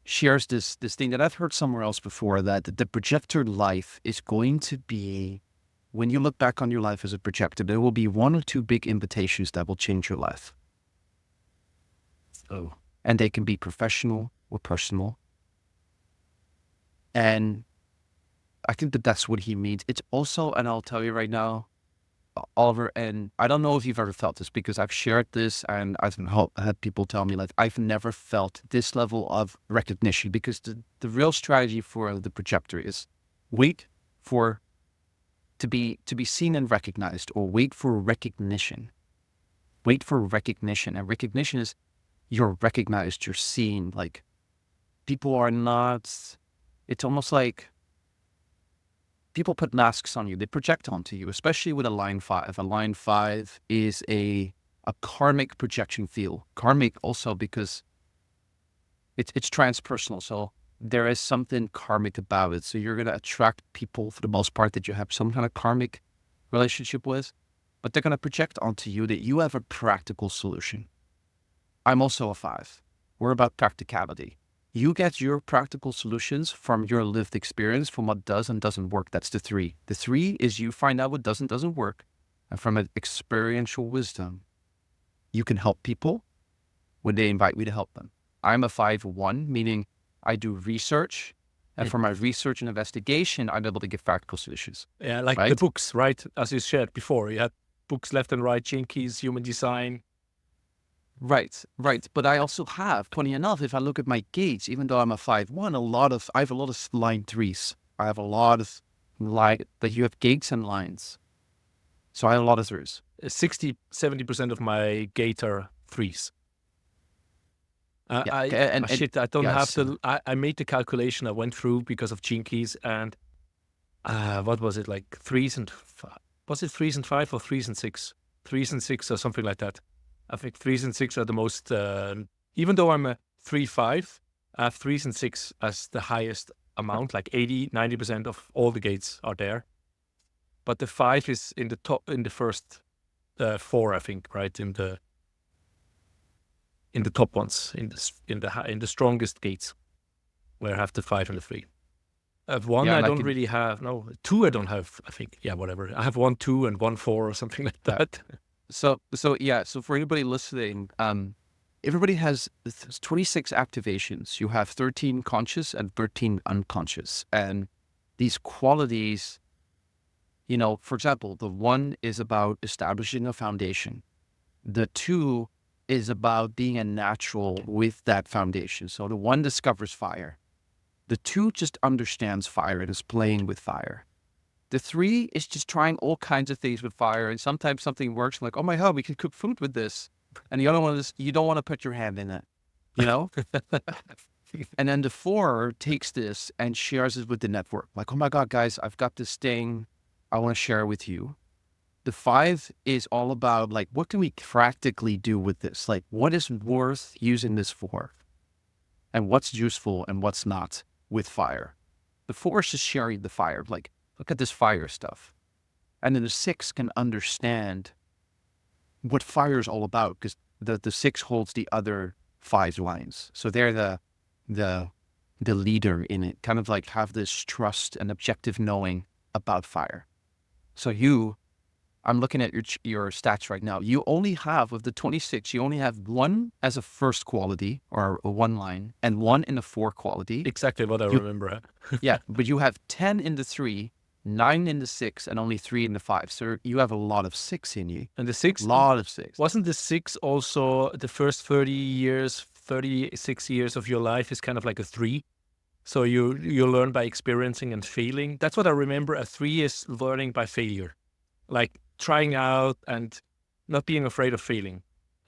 shares this thing that I've heard somewhere else before, that the projector life is going to be, when you look back on your life as a projector, there will be 1 or 2 big invitations that will change your life. Oh. And they can be professional or personal. And I think that's what he means. It's also, and I'll tell you right now, Oliver, and I don't know if you've ever felt this, because I've shared this and I've had people tell me, like, I've never felt this level of recognition, because the real strategy for the projector is wait for to be seen and recognized, or wait for recognition. Wait for recognition. And recognition is you're recognized, you're seen. Like, people are not, it's almost like people put masks on you. They project onto you, especially with a line 5. A line 5 is a karmic projection field. Karmic also because it's transpersonal. So there is something karmic about it. So you're going to attract people, for the most part, that you have some kind of karmic relationship with, but they're going to project onto you that you have a practical solution. I'm also a 5. We're about practicality. You get your practical solutions from your lived experience, from what does and doesn't work. That's the 3. The 3 is you find out what does and doesn't work. And from an experiential wisdom, you can help people when they invite me to help them. I'm a 5-1, meaning I do research And for my research and investigation, I'm able to give practical solutions. Yeah, like the Right? books, right? As you shared before, you had books left and right, Jinkies, Human Design. Right. But I also have, funny enough, if I look at my gates, even though I'm a 5'1", I have a lot of line 3s. I have a lot of that you have gates and lines. So I have a lot of 3s. 60-70% of my gate are 3s. Yeah. I don't have yes. the. I made the calculation. I went through because of Jinkies, and what was it, like 3s and 5? Was it 3s and 5 or 3s and 6? 3s and 6 or something like that. I think 3s and 6 are the most. Even though I'm a 3-5, I have 3s and 6 as the highest amount. Like 80-90% of all the gates are there. But the 5 is in the top, in the first 4, I think, right? In the top ones, in the strongest gates, where I have the 5 and the 3. I have 1. Yeah, I and don't really have. No, 2. I don't have. I think. Yeah, whatever. I have 1, 2, and 1, 4, or something like that. So for anybody listening, everybody has 26 activations. You have 13 conscious and 13 unconscious, and these qualities. For example, the 1 is about establishing a foundation. The 2 is about being a natural with that foundation. So the 1 discovers fire. The 2 just understands fire and is playing with fire. The 3 is just trying all kinds of things with fire. And sometimes something works. I'm like, oh my God, we can cook food with this. And the other one is, you don't want to put your hand in it, And then the 4 takes this and shares it with the network. Like, oh my God, guys, I've got this thing I want to share with you. The 5 is all about, like, what can we practically do with this? Like, what is worth using this for? And what's useful and what's not with fire? The 4 is just sharing the fire. Like, look at this fire stuff. And then the 6 can understand what fire is all about, because the 6 holds the other 5 lines. So they're the leader in it, kind of like have this trust and objective knowing about fire. So I'm looking at your stats right now. You only have, of the 26, you only have 1 as a first quality, or a 1 line, and 1 in the 4 quality. Exactly what I remember. Yeah, but you have 10 in the 3, 9 in the 6, and only 3 in the 5. So you have a lot of 6 in you. And the 6? A lot of 6. Wasn't the 6 also the first 36 years of your life is kind of like a 3? So you learn by experiencing and failing. That's what I remember. A 3 is learning by failure, like trying out and not being afraid of failing.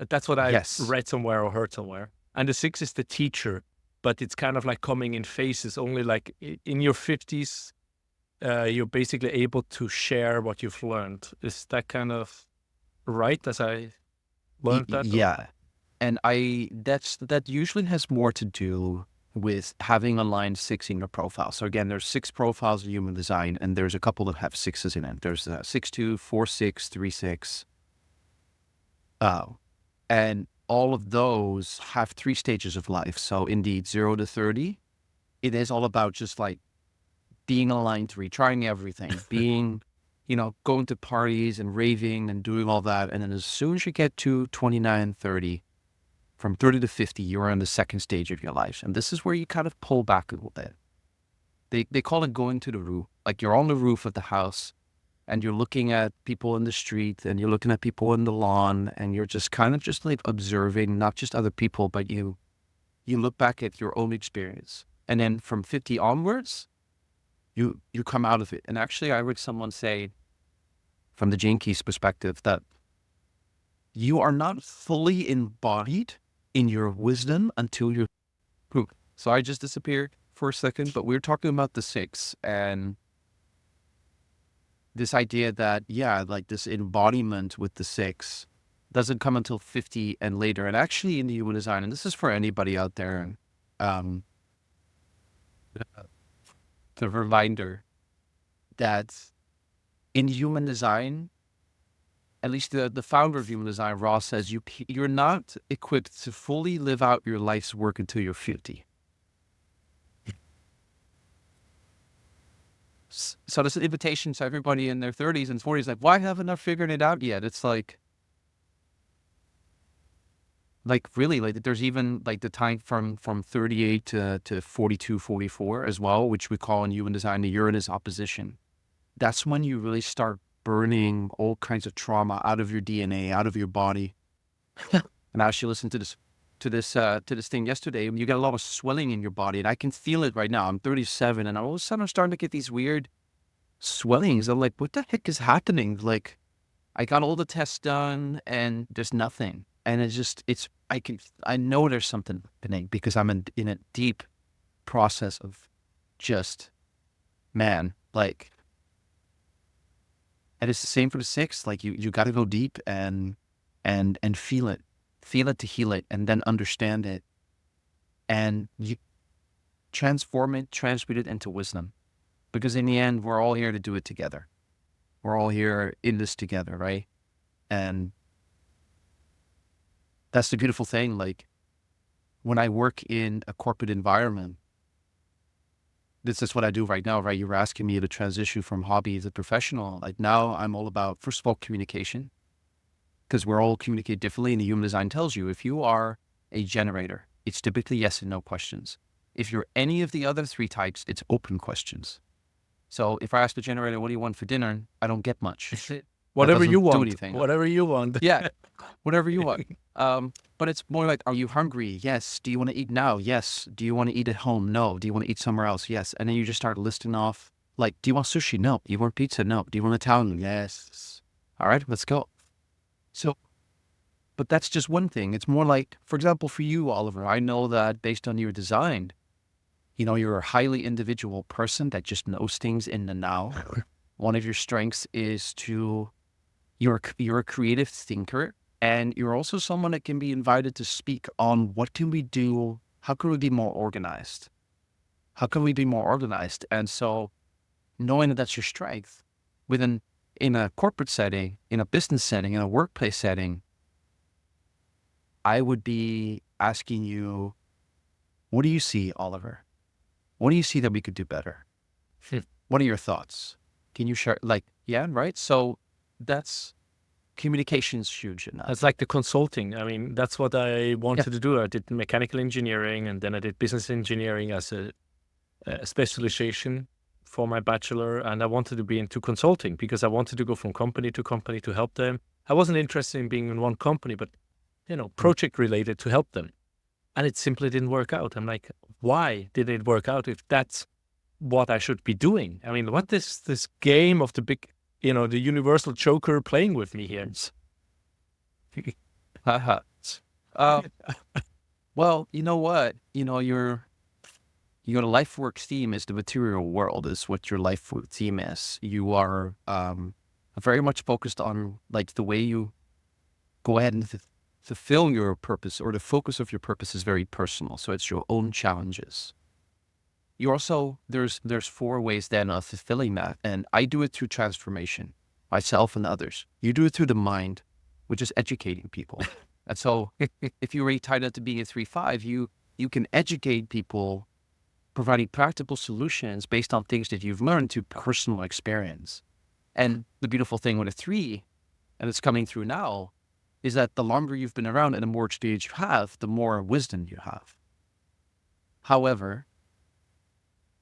That's what I read somewhere or heard somewhere. And the 6 is the teacher, but it's kind of like coming in phases. Only like in your 50s, you're basically able to share what you've learned. Is that kind of right, as I learned that? Yeah. And that usually has more to do with having a line 6 in your profile. So again, there's 6 profiles of human design, and there's a couple that have 6s in it. There's 6-2, 4-6, 3-6. And all of those have 3 stages of life. So indeed, 0 to 30, it is all about just like being a line 3, trying everything, being, going to parties and raving and doing all that. And then as soon as you get to 29, 30, from 30 to 50, you're in the second stage of your life. And this is where you kind of pull back a little bit. They call it going to the roof. Like, you're on the roof of the house and you're looking at people in the street and you're looking at people in the lawn, and you're just kind of just like observing, not just other people, but you look back at your own experience. And then from 50 onwards, you come out of it. And actually, I heard someone say, from the Gene Keys perspective, that you are not fully embodied in your wisdom until you're poop. So I just disappeared for a second, but we were talking about the 6 and this idea that, like this embodiment with the 6 doesn't come until 50 and later. And actually in the human design, and this is for anybody out there, the reminder that in human design, at least the founder of human design, Ross, says you're not equipped to fully live out your life's work until you're 50. So this is an invitation to everybody in their 30s and 40s, like, why haven't I figured it out yet? It's like, like really, like there's even like the time from 38 to 42, 44 as well, which we call in human design the Uranus opposition. That's when you really start burning all kinds of trauma out of your DNA, out of your body. And I actually listened to this thing yesterday, and you get a lot of swelling in your body, and I can feel it right now. I'm 37, and all of a sudden I'm starting to get these weird swellings. I'm like, what the heck is happening? Like, I got all the tests done, and there's nothing. And I know there's something happening because I'm in a deep process of just, man, like, and it's the same for the 6. Like, you got to go deep and feel it to heal it, and then understand it, and you transform it, transmute it into wisdom. Because in the end, we're all here to do it together. We're all here in this together, right? And that's the beautiful thing. Like, when I work in a corporate environment, this is what I do right now, right? You were asking me to transition from hobby to professional. Like, now I'm all about, first of all, communication, because we're all communicate differently. And the human design tells you, if you are a generator, it's typically yes and no questions. If you're any of the other 3 types, it's open questions. So if I ask the generator, what do you want for dinner? I don't get much. Whatever you want. Do anything. Whatever you want. Yeah, whatever you want. But it's more like, are you hungry? Yes. Do you want to eat now? Yes. Do you want to eat at home? No. Do you want to eat somewhere else? Yes. And then you just start listing off, like, do you want sushi? No. Do you want pizza? No. Do you want Italian? Yes. All right, let's go. So, but that's just one thing. It's more like, for example, for you, Oliver, I know that based on your design, you're a highly individual person that just knows things in the now. One of your strengths is you're a creative thinker, and you're also someone that can be invited to speak on what can we do? How can we be more organized? How can we be more organized? And so knowing that that's your strength in a corporate setting, in a business setting, in a workplace setting, I would be asking you, what do you see, Oliver? What do you see that we could do better? What are your thoughts? Can you share, like, yeah, right? So that's, communication's huge enough. It's like the consulting. I mean, that's what I wanted to do. I did mechanical engineering, and then I did business engineering as a specialization for my bachelor. And I wanted to be into consulting because I wanted to go from company to company to help them. I wasn't interested in being in one company, but, project related to help them. And it simply didn't work out. I'm like, why did it work out if that's what I should be doing? I mean, what is this game of the big, the universal joker playing with me here? Well, you know what? Your life work theme is the material world, is what your life work theme is. You are very much focused on, like, the way you go ahead and fulfill your purpose, or the focus of your purpose is very personal. So it's your own challenges. You also, there's 4 ways then of fulfilling that. And I do it through transformation, myself and others. You do it through the mind, which is educating people. And so if you're really tied up to being a 3-5, you can educate people, providing practical solutions based on things that you've learned through personal experience. And the beautiful thing with a 3, and it's coming through now, is that the longer you've been around and the more experience you have, the more wisdom you have. However,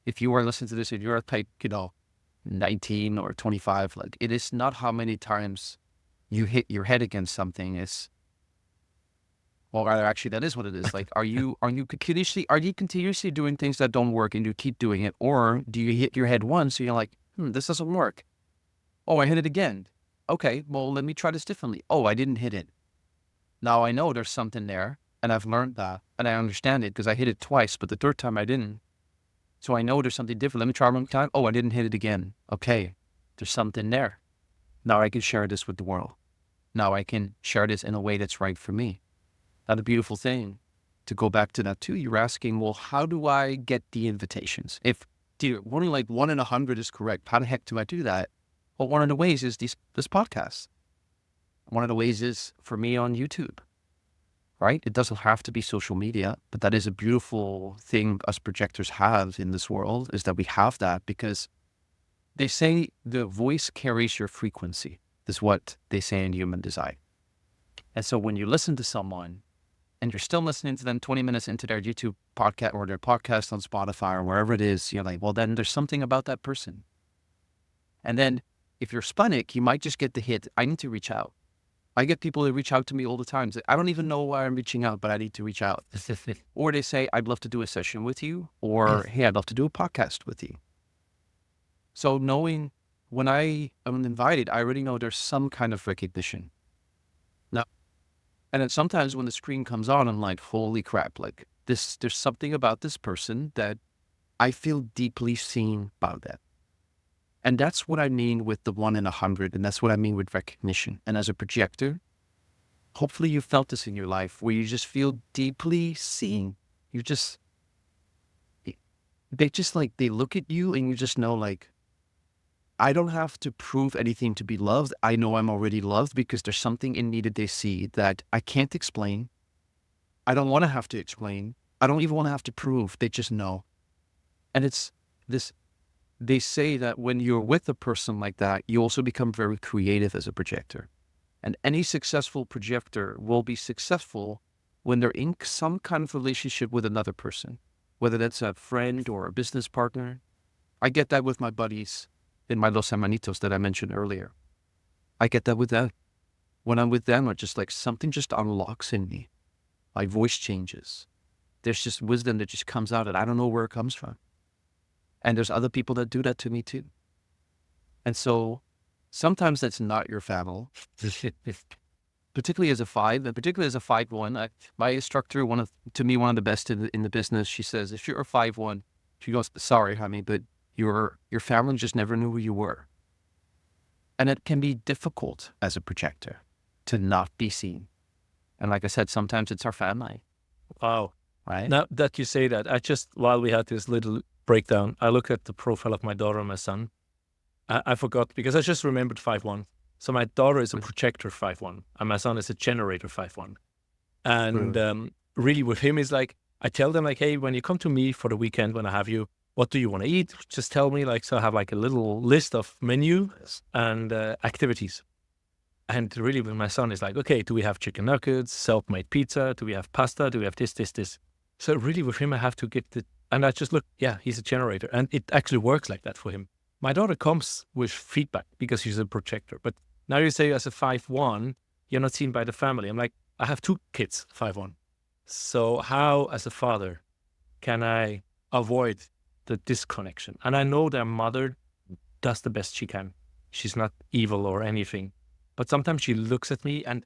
if you are listening to this and you're like, 19 or 25, like, it is not how many times you hit your head against something. Well, rather, actually, that is what it is. Like, are you continuously doing things that don't work and you keep doing it? Or do you hit your head once and you're like, this doesn't work. Oh, I hit it again. Okay, well, let me try this differently. Oh, I didn't hit it. Now I know there's something there, and I've learned that, and I understand it because I hit it twice, but the 3rd time I didn't. So I know there's something different. Let me try one time. Oh, I didn't hit it again. Okay, there's something there. Now I can share this with the world. Now I can share this in a way that's right for me. That's a beautiful thing. To go back to that too, you're asking, well, how do I get the invitations? If only like 1 in 100 is correct, how the heck do I do that? Well, one of the ways is this podcast. One of the ways is for me on YouTube, right? It doesn't have to be social media, but that is a beautiful thing us projectors have in this world, is that we have that because they say the voice carries your frequency, is what they say in human design. And so when you listen to someone, and you're still listening to them 20 minutes into their YouTube podcast or their podcast on Spotify or wherever it is, you're like, well, then there's something about that person. And then if you're Spunic, you might just get the hit, I need to reach out. I get people that reach out to me all the time. Say, I don't even know why I'm reaching out, but I need to reach out. Or they say, I'd love to do a session with you. Or, hey, I'd love to do a podcast with you. So knowing when I am invited, I already know there's some kind of recognition. Now, and then sometimes when the screen comes on, I'm like, holy crap, like this, there's something about this person that I feel deeply seen about that. And that's what I mean with the 1 in 100. And that's what I mean with recognition. And as a projector, hopefully you felt this in your life where you just feel deeply seen. They look at you and you just know, like, I don't have to prove anything to be loved. I know I'm already loved because there's something in me that they see that I can't explain. I don't want to have to explain. I don't even want to have to prove. They just know. And it's this. They say that when you're with a person like that, you also become very creative as a projector. And any successful projector will be successful when they're in some kind of relationship with another person, whether that's a friend or a business partner. I get that with my buddies in my Los Hermanitos that I mentioned earlier. I get that with them. When I'm with them, it's just like something just unlocks in me. My voice changes. There's just wisdom that just comes out and I don't know where it comes from. And there's other people that do that to me too. And so sometimes that's not your family. Particularly as a 5, and particularly as a 5-1. My instructor, one of the best in the business, she says, if you're a 5-1, she goes, sorry, honey, but your family just never knew who you were. And it can be difficult as a projector to not be seen. And like I said, sometimes it's our family. Wow. Right? Now that you say that, while we had this little breakdown, I look at the profile of my daughter and my son. I forgot because I just remembered 5-1. So my daughter is a projector 5-1 and my son is a generator 5-1. And really with him is like, I tell them like, hey, when you come to me for the weekend, when I have you, what do you want to eat? Just tell me, like, so I have like a little list of menu and activities. And really with my son is like, okay, do we have chicken nuggets, self-made pizza? Do we have pasta? Do we have this? So really with him, I have to get and I just look, yeah, he's a generator. And it actually works like that for him. My daughter comes with feedback because she's a projector. But now you say as a 5-1, you're not seen by the family. I'm like, I have 2 kids, 5-1. So how, as a father, can I avoid the disconnection? And I know their mother does the best she can. She's not evil or anything. But sometimes she looks at me, and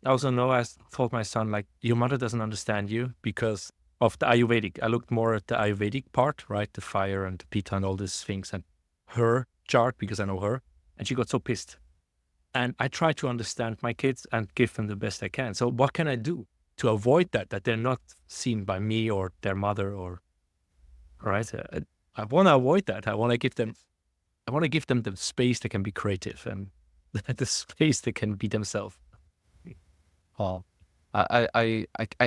I also know I told my son, like, your mother doesn't understand you because of the Ayurvedic. I looked more at the Ayurvedic part, right? The fire and the pitta and all these things, and her chart, because I know her, and she got so pissed. And I try to understand my kids and give them the best I can. So what can I do to avoid that they're not seen by me or their mother or, right? I want to avoid that. I want to give them the space they can be creative and the space they can be themselves. Paul, I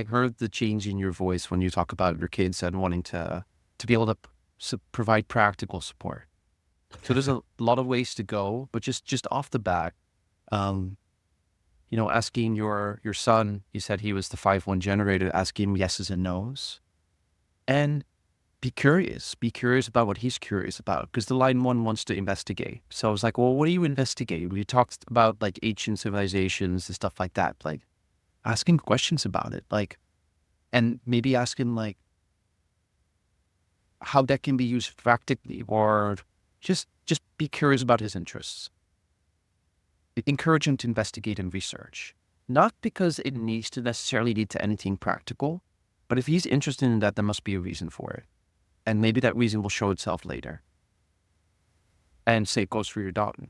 heard the change in your voice when you talk about your kids and wanting to be able to provide practical support. So there's a lot of ways to go, but just off the bat, asking your son, you said he was the 5-1 generator, asking him yeses and nos, and be curious about what he's curious about, because the line 1 wants to investigate. So I was like, well, what are you investigating? We talked about like ancient civilizations and stuff like that, like asking questions about it, like, and maybe asking like how that can be used practically, or just be curious about his interests. Encourage him to investigate and research, not because it needs to necessarily lead to anything practical, but if he's interested in that, there must be a reason for it. And maybe that reason will show itself later. And say it goes for your daughter.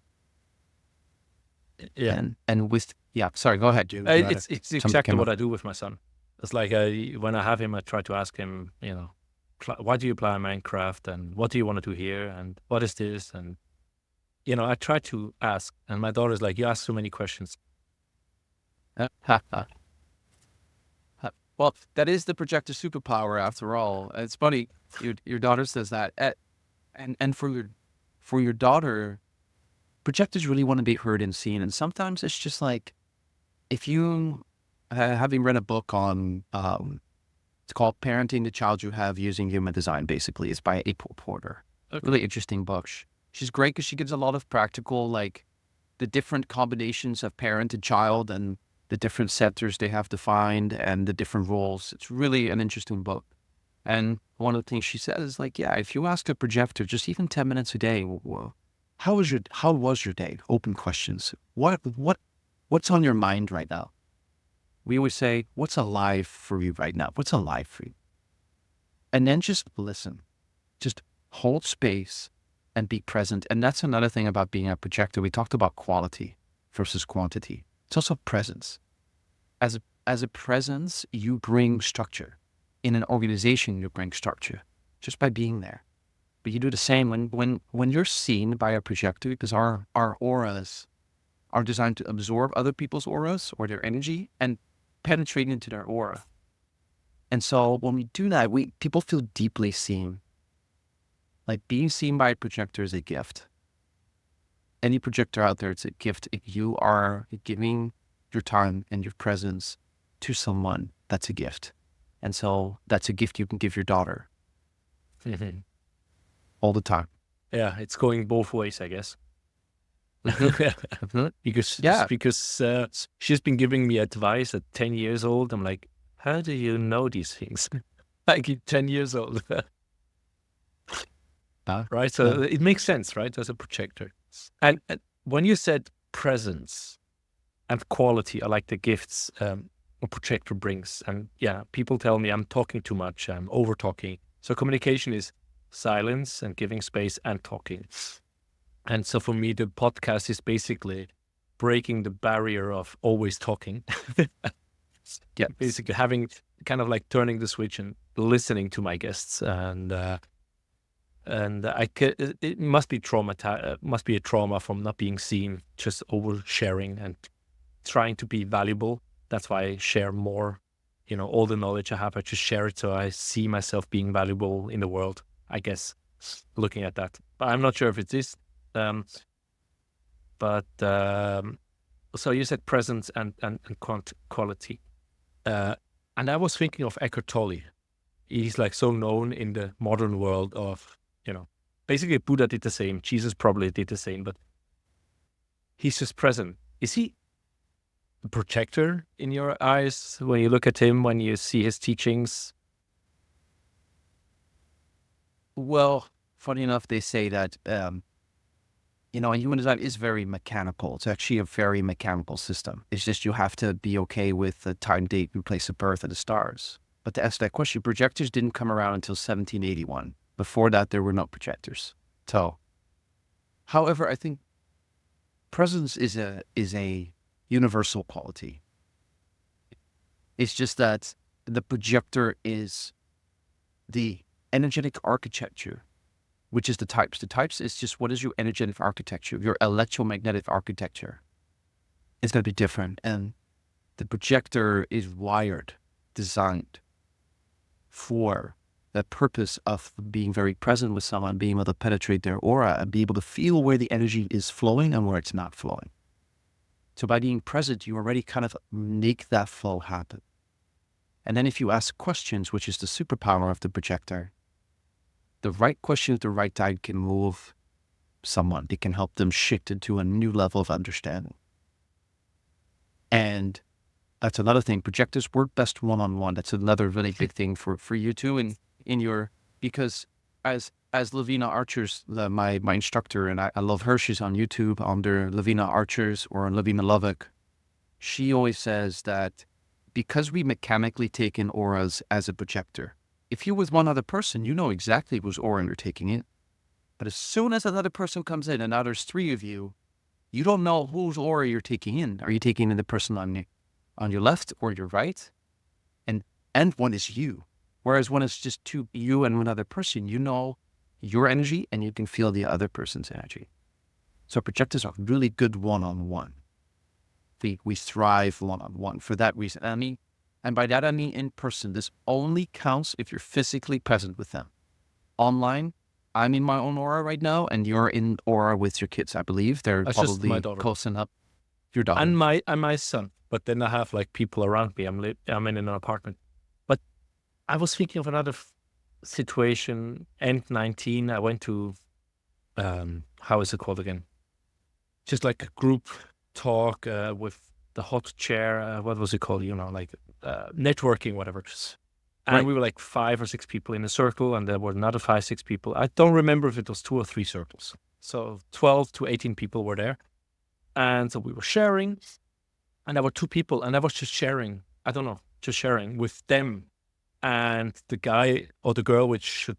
Yeah. Sorry, go ahead, Jim. It's exactly what I do with my son. It's like when I have him, I try to ask him, why do you play Minecraft? And what do you want to do here? And what is this? And, I try to ask. And my daughter's like, you ask so many questions. Well, that is the projector superpower after all. It's funny, your daughter says that. And for your daughter, projectors really want to be heard and seen. And sometimes it's just like, if you having read a book on, it's called Parenting the Child You Have Using Human Design, basically. It's by April Porter. Okay. Really interesting book. She's great because she gives a lot of practical, like the different combinations of parent and child and the different centers they have defined and the different roles. It's really an interesting book. And one of the things she says is like, yeah, if you ask a projector just even 10 minutes a day, how was your day? Open questions. What's on your mind right now? We always say, what's alive for you right now? What's alive for you? And then just listen, just hold space and be present. And that's another thing about being a projector. We talked about quality versus quantity. It's also presence. As a presence, you bring structure. In an organization, you bring structure just by being there. But you do the same when you're seen by a projector, because our auras are designed to absorb other people's auras or their energy and penetrate into their aura. And so when we do that, people feel deeply seen. Like being seen by a projector is a gift. Any projector out there, it's a gift. If you are giving your time and your presence to someone, that's a gift. And so that's a gift you can give your daughter all the time. Yeah, it's going both ways, I guess. Because she's been giving me advice at 10 years old. I'm like, how do you know these things? Like 10 years old. Right? So it makes sense, right? As a projector. And when you said presence and quality are like the gifts a projector brings. And yeah, people tell me I'm talking too much, I'm over talking. So communication is silence and giving space and talking. And so for me, the podcast is basically breaking the barrier of always talking. Yeah, basically having kind of like turning the switch and listening to my guests. And it must be a trauma from not being seen, just oversharing and trying to be valuable. That's why I share more, all the knowledge I have, I just share it so I see myself being valuable in the world, I guess, looking at that. But I'm not sure if it is. So you said presence and quality. And I was thinking of Eckhart Tolle. He's like so known in the modern world of, basically Buddha did the same. Jesus probably did the same, but he's just present. Is he a projector in your eyes when you look at him, when you see his teachings? Well, funny enough, they say that, human design is very mechanical. It's actually a very mechanical system. It's just you have to be okay with the time, date, and place of birth of the stars. But to answer that question, projectors didn't come around until 1781. Before that, there were no projectors. So, however, I think presence is a universal quality. It's just that the projector is the energetic architecture, which is the types. The types is just what is your energetic architecture, your electromagnetic architecture. It's going to be different. And the projector is wired, designed for the purpose of being very present with someone, being able to penetrate their aura and be able to feel where the energy is flowing and where it's not flowing. So by being present, you already kind of make that flow happen. And then if you ask questions, which is the superpower of the projector, the right question at the right time can move someone. It can help them shift into a new level of understanding. And that's another thing. Projectors work best one-on-one. That's another really big thing for you too. Because as Lavina Archers, my instructor, and I love her. She's on YouTube under Lavina Archers or on Lavina Lovick. She always says that because we mechanically take in auras as a projector, if you're with one other person, you know exactly whose aura you're taking in. But as soon as another person comes in, and now there's three of you, you don't know whose aura you're taking in. Are you taking in the person on your left or your right? And one is you. Whereas when it's just you and one other person, you know your energy and you can feel the other person's energy. So projectors are really good one-on-one. We thrive one-on-one for that reason. And by that I mean in person. This only counts if you're physically present with them. Online, I'm in my own aura right now, and you're in aura with your kids, I believe. They're That's probably my daughter. close enough. Your daughter. And my son. but then I have like people around me. I'm in an apartment. But I was thinking of another situation. End 19, I went to how is it called again? Just like a group talk with the hot chair. What was it called? Like networking, whatever. And Right. we were like 5 or 6 people in a circle, and there were another 5, 6 people. I don't remember if it was 2 or 3 circles. So 12 to 18 people were there. And so we were sharing, and there were 2 people, and I was just sharing. I don't know, just sharing with them. And the guy or the girl, which should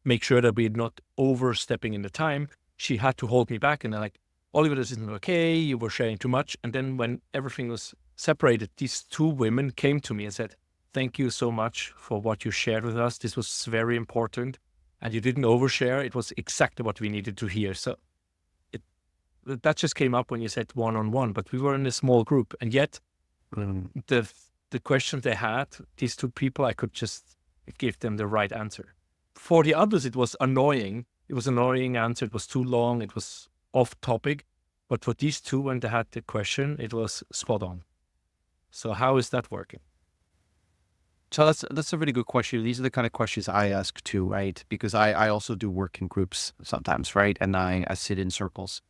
make sure that we're not overstepping in the time, she had to hold me back. And they're like, Oliver, this isn't okay. You were sharing too much. And then when everything was separated, these 2 women came to me and said, thank you so much for what you shared with us. This was very important. And you didn't overshare. It was exactly what we needed to hear. So that just came up when you said one-on-one, but we were in a small group. And yet the questions they had, these 2 people, I could just give them the right answer. For the others, it was annoying. It was an annoying answer. It was too long. It was off topic. But for these 2, when they had the question, it was spot on. So how is that working? So that's a really good question. These are the kind of questions I ask too, right? Because I also do work in groups sometimes, right? And I sit in circles.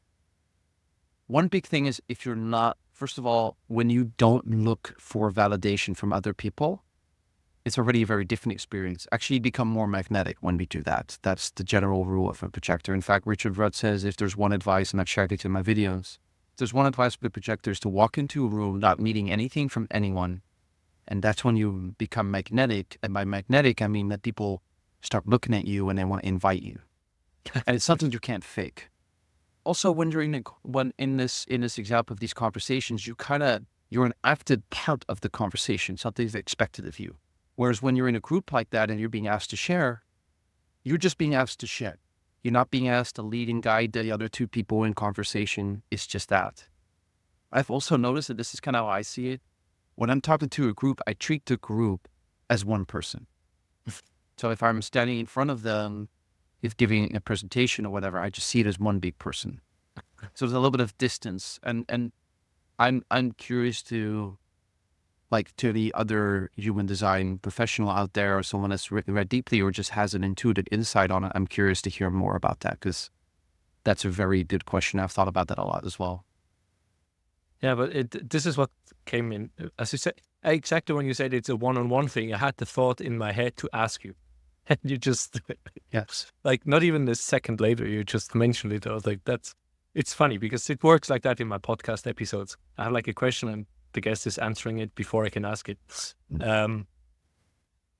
One big thing is if you're not, first of all, when you don't look for validation from other people, it's already a very different experience. Actually, you become more magnetic when we do that. That's the general rule of a projector. In fact, Richard Rudd says if there's one advice, and I've shared it in my videos, if there's one advice for projectors to walk into a room not needing anything from anyone, and that's when you become magnetic. And by magnetic, I mean that people start looking at you and they want to invite you. And it's something you can't fake. Also, when you're in this example of these conversations, you're an active part of the conversation. Something's expected of you. Whereas when you're in a group like that and you're being asked to share, you're just being asked to share. You're not being asked to lead and guide the other 2 people in conversation. It's just that. I've also noticed that this is kind of how I see it. When I'm talking to a group, I treat the group as one person. So if I'm standing in front of them, if giving a presentation or whatever, I just see it as one big person. So there's a little bit of distance. And I'm curious to the other human design professional out there, or someone that's read deeply or just has an intuitive insight on it. I'm curious to hear more about that, because that's a very good question. I've thought about that a lot as well. Yeah, but this is what came in. As you said, exactly when you said it's a one-on-one thing, I had the thought in my head to ask you. And you just, Yes. like, not even a second later, you just mentioned it. I was like, it's funny because it works like that in my podcast episodes. I have like a question and the guest is answering it before I can ask it.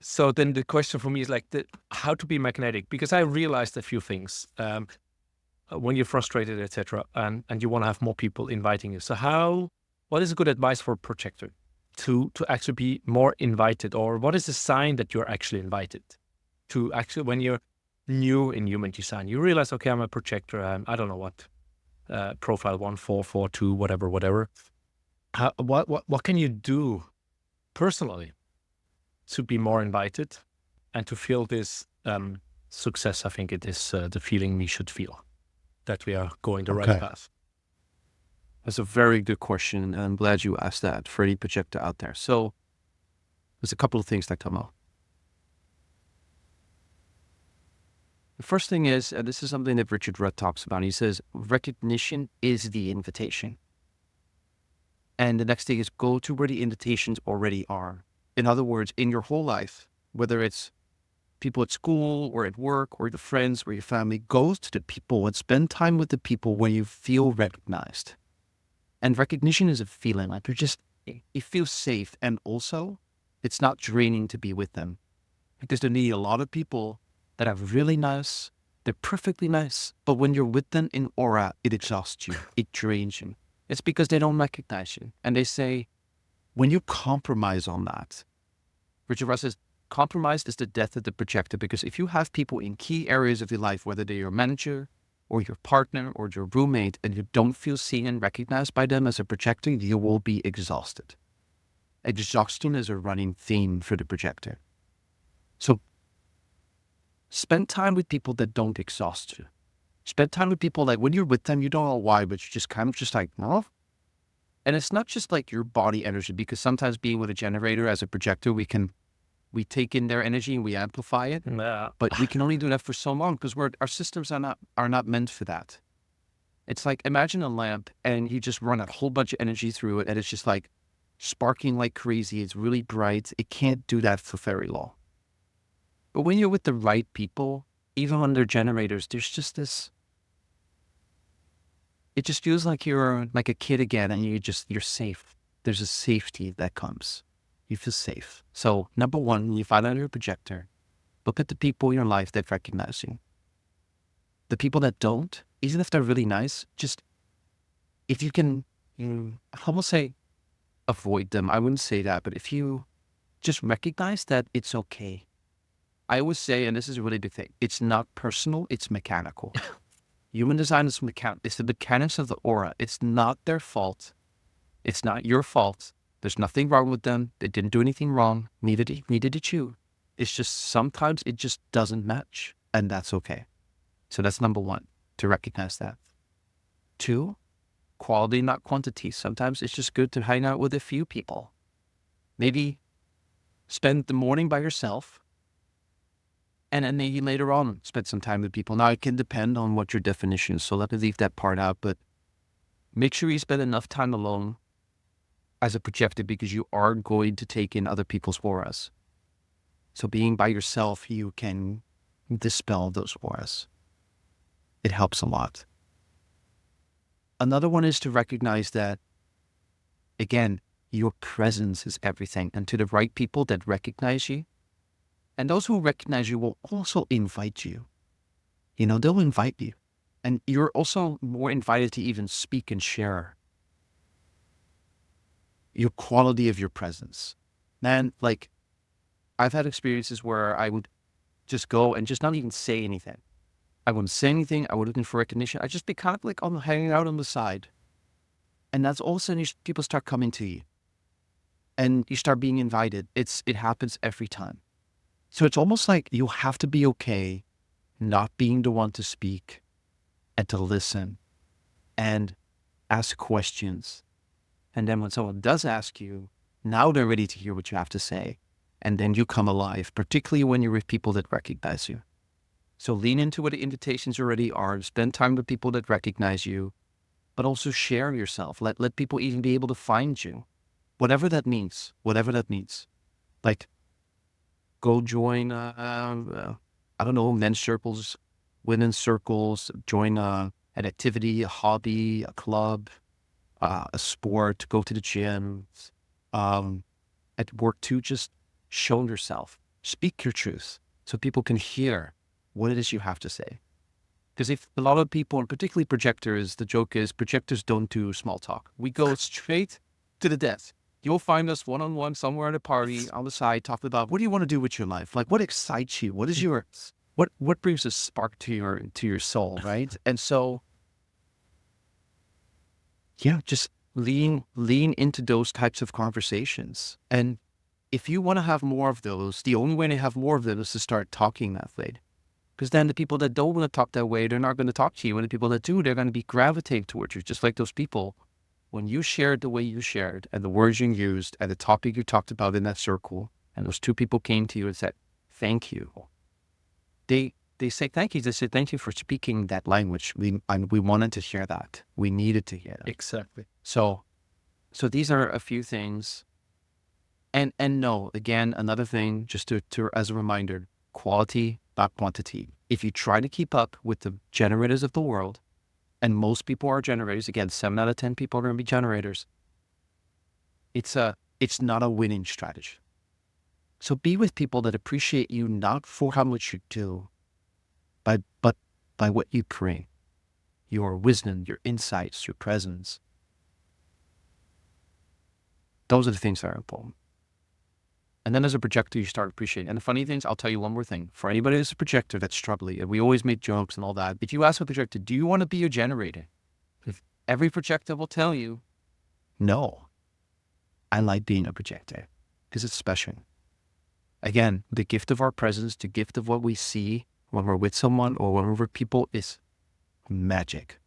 So then the question for me is like how to be magnetic, because I realized a few things when you're frustrated, etc., and you want to have more people inviting you. So what is a good advice for a projector to actually be more invited, or what is a sign that you're actually invited to actually, when you're new in human design, you realize, okay, I'm a projector. I don't know what profile 1442, whatever. What can you do personally to be more invited and to feel this success? I think it is the feeling we should feel, that we are going the right path. That's a very good question, and I'm glad you asked that for any projector out there. So there's a couple of things that come up. The first thing is, and this is something that Richard Rudd talks about, he says, recognition is the invitation. And the next thing is go to where the invitations already are. In other words, in your whole life, whether it's people at school or at work or your friends or your family, go to the people and spend time with the people where you feel recognized. And recognition is a feeling, like it feels safe. And also, it's not draining to be with them. Because there need a lot of people that are really nice, they're perfectly nice, but when you're with them in aura, it exhausts you, it drains you. It's because they don't recognize you. And they say, when you compromise on that, Richard Rudd says, compromise is the death of the projector, because if you have people in key areas of your life, whether they're your manager or your partner or your roommate, and you don't feel seen and recognized by them as a projector, you will be exhausted. Exhaustion is a running theme for the projector. So spend time with people that don't exhaust you. Spend time with people like when you're with them, you don't know why, but you're just kind of just like, no. And it's not just like your body energy, because sometimes being with a generator as a projector, we take in their energy and we amplify it. Yeah. But we can only do that for so long because our systems are not meant for that. It's like, imagine a lamp and you just run a whole bunch of energy through it and it's just like sparking like crazy. It's really bright. It can't do that for very long. But when you're with the right people, even when they're generators, there's just this, it just feels like you're like a kid again and you're safe. There's a safety that comes. You feel safe. So number one, when you find out you're a projector, look at the people in your life that recognize you. The people that don't, even if they're really nice, just, if you can, I almost say avoid them. I wouldn't say that, but if you just recognize that it's okay. I always say, and this is a really big thing, it's not personal, it's mechanical. Human design is it's the mechanics of the aura. It's not their fault. It's not your fault. There's nothing wrong with them. They didn't do anything wrong. Neither did you. It's just sometimes it just doesn't match, and that's okay. So that's number one, to recognize that. Two, quality, not quantity. Sometimes it's just good to hang out with a few people. Maybe spend the morning by yourself, and then maybe later on spend some time with people. Now, it can depend on what your definition is, so let me leave that part out, but make sure you spend enough time alone as a projector, because you are going to take in other people's auras. So being by yourself, you can dispel those auras. It helps a lot. Another one is to recognize that, again, your presence is everything. And to the right people that recognize you, and those who recognize you will also invite you. You know, they'll invite you. And you're also more invited to even speak and share your quality of your presence. Man, like, I've had experiences where I would just go and just not even say anything. I wouldn't say anything. I wouldn't look for recognition. I'd just be kind of like hanging out on the side. And that's all of a sudden people start coming to you. And you start being invited. It happens every time. So it's almost like you have to be okay not being the one to speak and to listen and ask questions. And then when someone does ask you, now they're ready to hear what you have to say. And then you come alive, particularly when you're with people that recognize you. So lean into what the invitations already are. Spend time with people that recognize you, but also share yourself. Let people even be able to find you. Whatever that means. Like, go join, I don't know, men's circles, women's circles, join an activity, a hobby, a club, a sport, go to the gym, at work too, just show yourself. Speak your truth so people can hear what it is you have to say. Because if a lot of people, and particularly projectors, the joke is projectors don't do small talk. We go straight to the depth. You'll find us one-on-one somewhere at a party on the side talking about, what do you want to do with your life? Like, what excites you? What is what brings a spark to your soul, right? And so, yeah, just lean into those types of conversations. And if you want to have more of those, the only way to have more of them is to start talking that way. Because then the people that don't want to talk that way, they're not going to talk to you. And the people that do, they're going to be gravitating towards you, just like those people. When you shared the way you shared, and the words you used, and the topic you talked about in that circle, and those two people came to you and said, thank you. They say thank you. They say thank you for speaking that language. We wanted to hear that. We needed to hear that. Exactly. So these are a few things. And no, again, another thing, just to as a reminder, quality, not quantity. If you try to keep up with the generators of the world, and most people are generators, again, 7 out of 10 people are going to be generators, it's not a winning strategy. So be with people that appreciate you not for how much you do, but by what you bring, your wisdom, your insights, your presence. Those are the things that are important. And then as a projector, you start appreciating. And the funny thing is, I'll tell you one more thing. For anybody who's a projector that's struggling, and we always make jokes and all that, if you ask a projector, do you want to be a generator? Every projector will tell you, no, I like being a projector because it's special. Again, the gift of our presence, the gift of what we see when we're with someone or when we're with people is magic.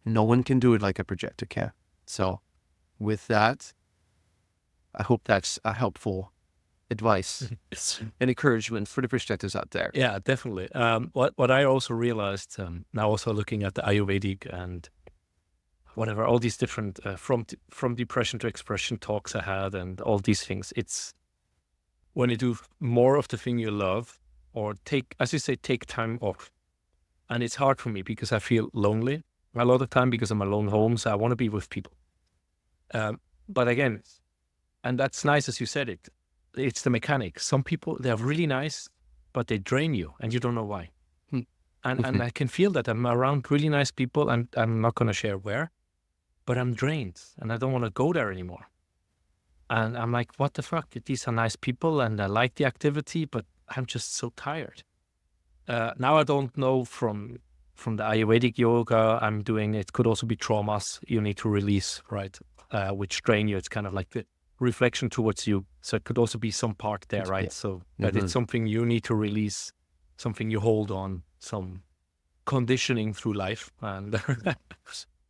No one can do it like a projector can. So with that, I hope that's a helpful advice and encouragement for the projectors out there. Yeah, definitely. What I also realized now, also looking at the Ayurvedic and whatever, all these different from depression to expression talks I had, and all these things. It's when you do more of the thing you love, or take, as you say, take time off. And it's hard for me because I feel lonely a lot of time because I'm alone home. So I want to be with people. But again, and that's nice as you said it. It's the mechanics. Some people, they're really nice, but they drain you and you don't know why. And I can feel that I'm around really nice people, and I'm not going to share where, but I'm drained and I don't want to go there anymore. And I'm like, what the fuck? These are nice people and I like the activity, but I'm just so tired. Now I don't know from the Ayurvedic yoga I'm doing, it could also be traumas you need to release, right? Which drain you. It's kind of like the reflection towards you. So it could also be some part there, right? Yeah. So that it's something you need to release, something you hold on, some conditioning through life. And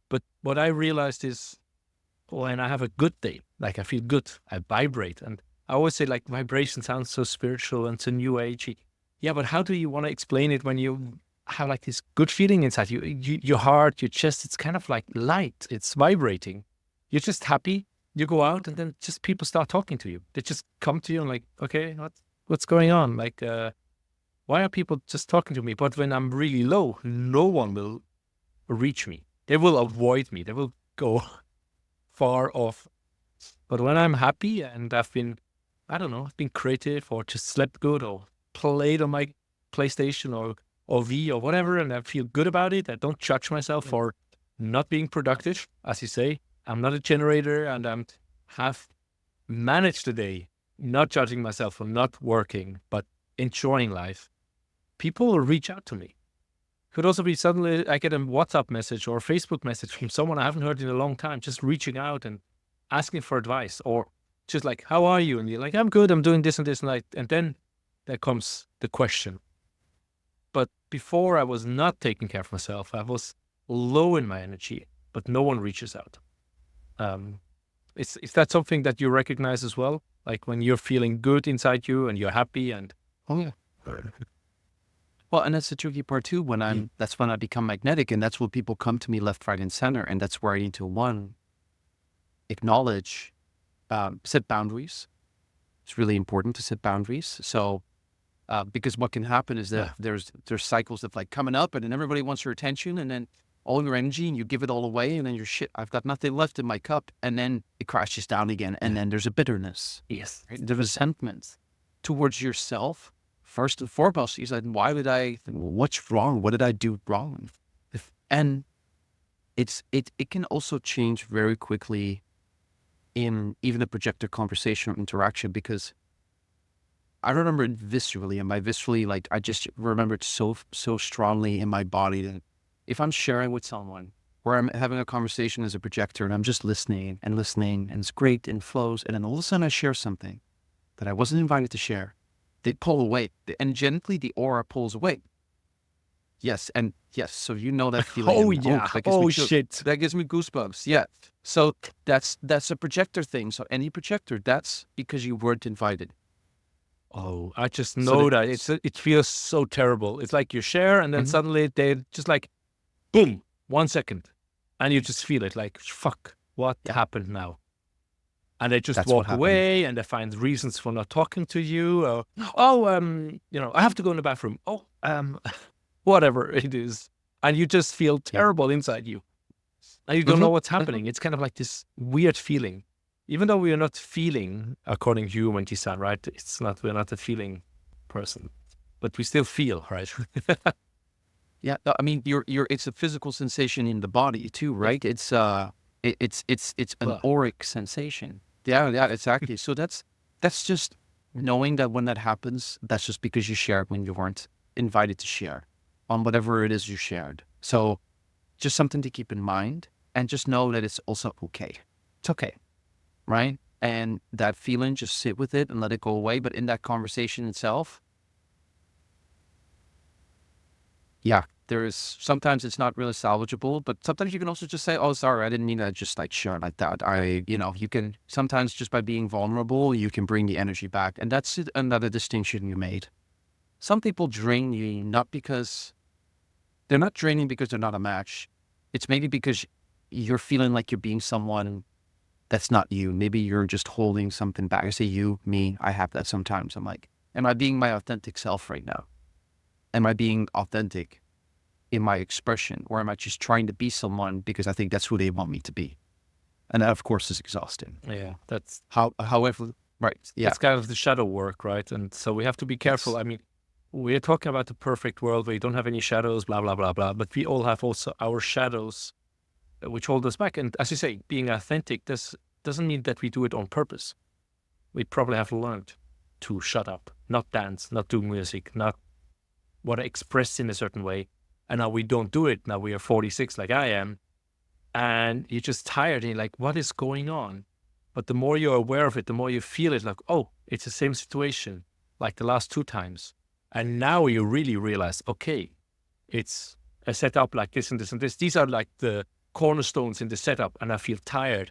but what I realized is when I have a good day, like I feel good, I vibrate. And I always say like vibration sounds so spiritual and so new agey. Yeah, but how do you want to explain it when you have like this good feeling inside you? Your heart, your chest, it's kind of like light. It's vibrating. You're just happy. You go out and then just people start talking to you. They just come to you and like, okay, what's going on? Like, why are people just talking to me? But when I'm really low, no one will reach me. They will avoid me. They will go far off. But when I'm happy and I've been creative or just slept good or played on my PlayStation or V or whatever, and I feel good about it, I don't judge myself for not being productive, as you say. I'm not a generator, and I have managed the day, not judging myself for not working, but enjoying life. People will reach out to me. Could also be suddenly I get a WhatsApp message or a Facebook message from someone I haven't heard in a long time, just reaching out and asking for advice, or just like, how are you? And you're like, I'm good, I'm doing this and this and that. And then there comes the question. But before I was not taking care of myself, I was low in my energy, but no one reaches out. Is that something that you recognize as well? Like when you're feeling good inside you and you're happy and... Oh, yeah. Well, and that's the tricky part too, that's when I become magnetic, and that's when people come to me left, right, and center. And that's where I need to, acknowledge, set boundaries. It's really important to set boundaries. So, because what can happen is that there's cycles of like coming up, and then everybody wants your attention, and then all your energy, and you give it all away, and then you're shit, I've got nothing left in my cup, and then it crashes down again, and then there's a bitterness. Yes. Right? The resentment towards yourself. First and foremost, you said, what's wrong? What did I do wrong? And it can also change very quickly in even a projector conversation or interaction, because I remember it viscerally, and like I just remember it so strongly in my body that if I'm sharing with someone or I'm having a conversation as a projector and I'm just listening and it's great and flows, and then all of a sudden I share something that I wasn't invited to share, they pull away, and gently the aura pulls away. Yes, so you know that feeling. Oh yeah. Shit. That gives me goosebumps. Yeah. So that's a projector thing. So any projector, that's because you weren't invited. Oh, I just know that it feels so terrible. It's like you share, and then suddenly they just like, boom, 1 second, and you just feel it like, fuck, what happened now? And they just walk away, and they find reasons for not talking to you. Or, I have to go in the bathroom. Whatever it is. And you just feel terrible inside you. And you don't know what's happening. It's kind of like this weird feeling. Even though we are not feeling according to human design, right? We're not a feeling person, but we still feel, right? Yeah. I mean, it's a physical sensation in the body too, right? It's an auric sensation. Yeah, exactly. So that's just knowing that when that happens, that's just because you shared when you weren't invited to share on whatever it is you shared. So just something to keep in mind, and just know that it's also okay. It's okay, right? And that feeling, just sit with it and let it go away. But in that conversation itself, sometimes it's not really salvageable, but sometimes you can also just say, oh, sorry, I didn't mean to just like share like that. You can sometimes just by being vulnerable, you can bring the energy back. And that's another distinction you made. Some people drain you not because they're not draining because they're not a match. It's maybe because you're feeling like you're being someone that's not you. Maybe you're just holding something back. I say you, me, I have that sometimes. I'm like, am I being my authentic self right now? Am I being authentic in my expression, or am I just trying to be someone because I think that's who they want me to be? And that, of course, is exhausting. Yeah, that's however, right. Yeah. It's kind of the shadow work, right? And so we have to be careful. Yes. I mean, we're talking about the perfect world where you don't have any shadows, blah, blah, blah, blah. But we all have also our shadows which hold us back. And as you say, being authentic, this doesn't mean that we do it on purpose. We probably have learned to shut up, not dance, not do music, not want to express in a certain way. And now we don't do it. Now we are 46 like I am. And you're just tired and you're like, what is going on? But the more you're aware of it, the more you feel it like, oh, it's the same situation like the last 2 times. And now you really realize, okay, it's a setup like this and this and this. These are like the cornerstones in the setup, and I feel tired.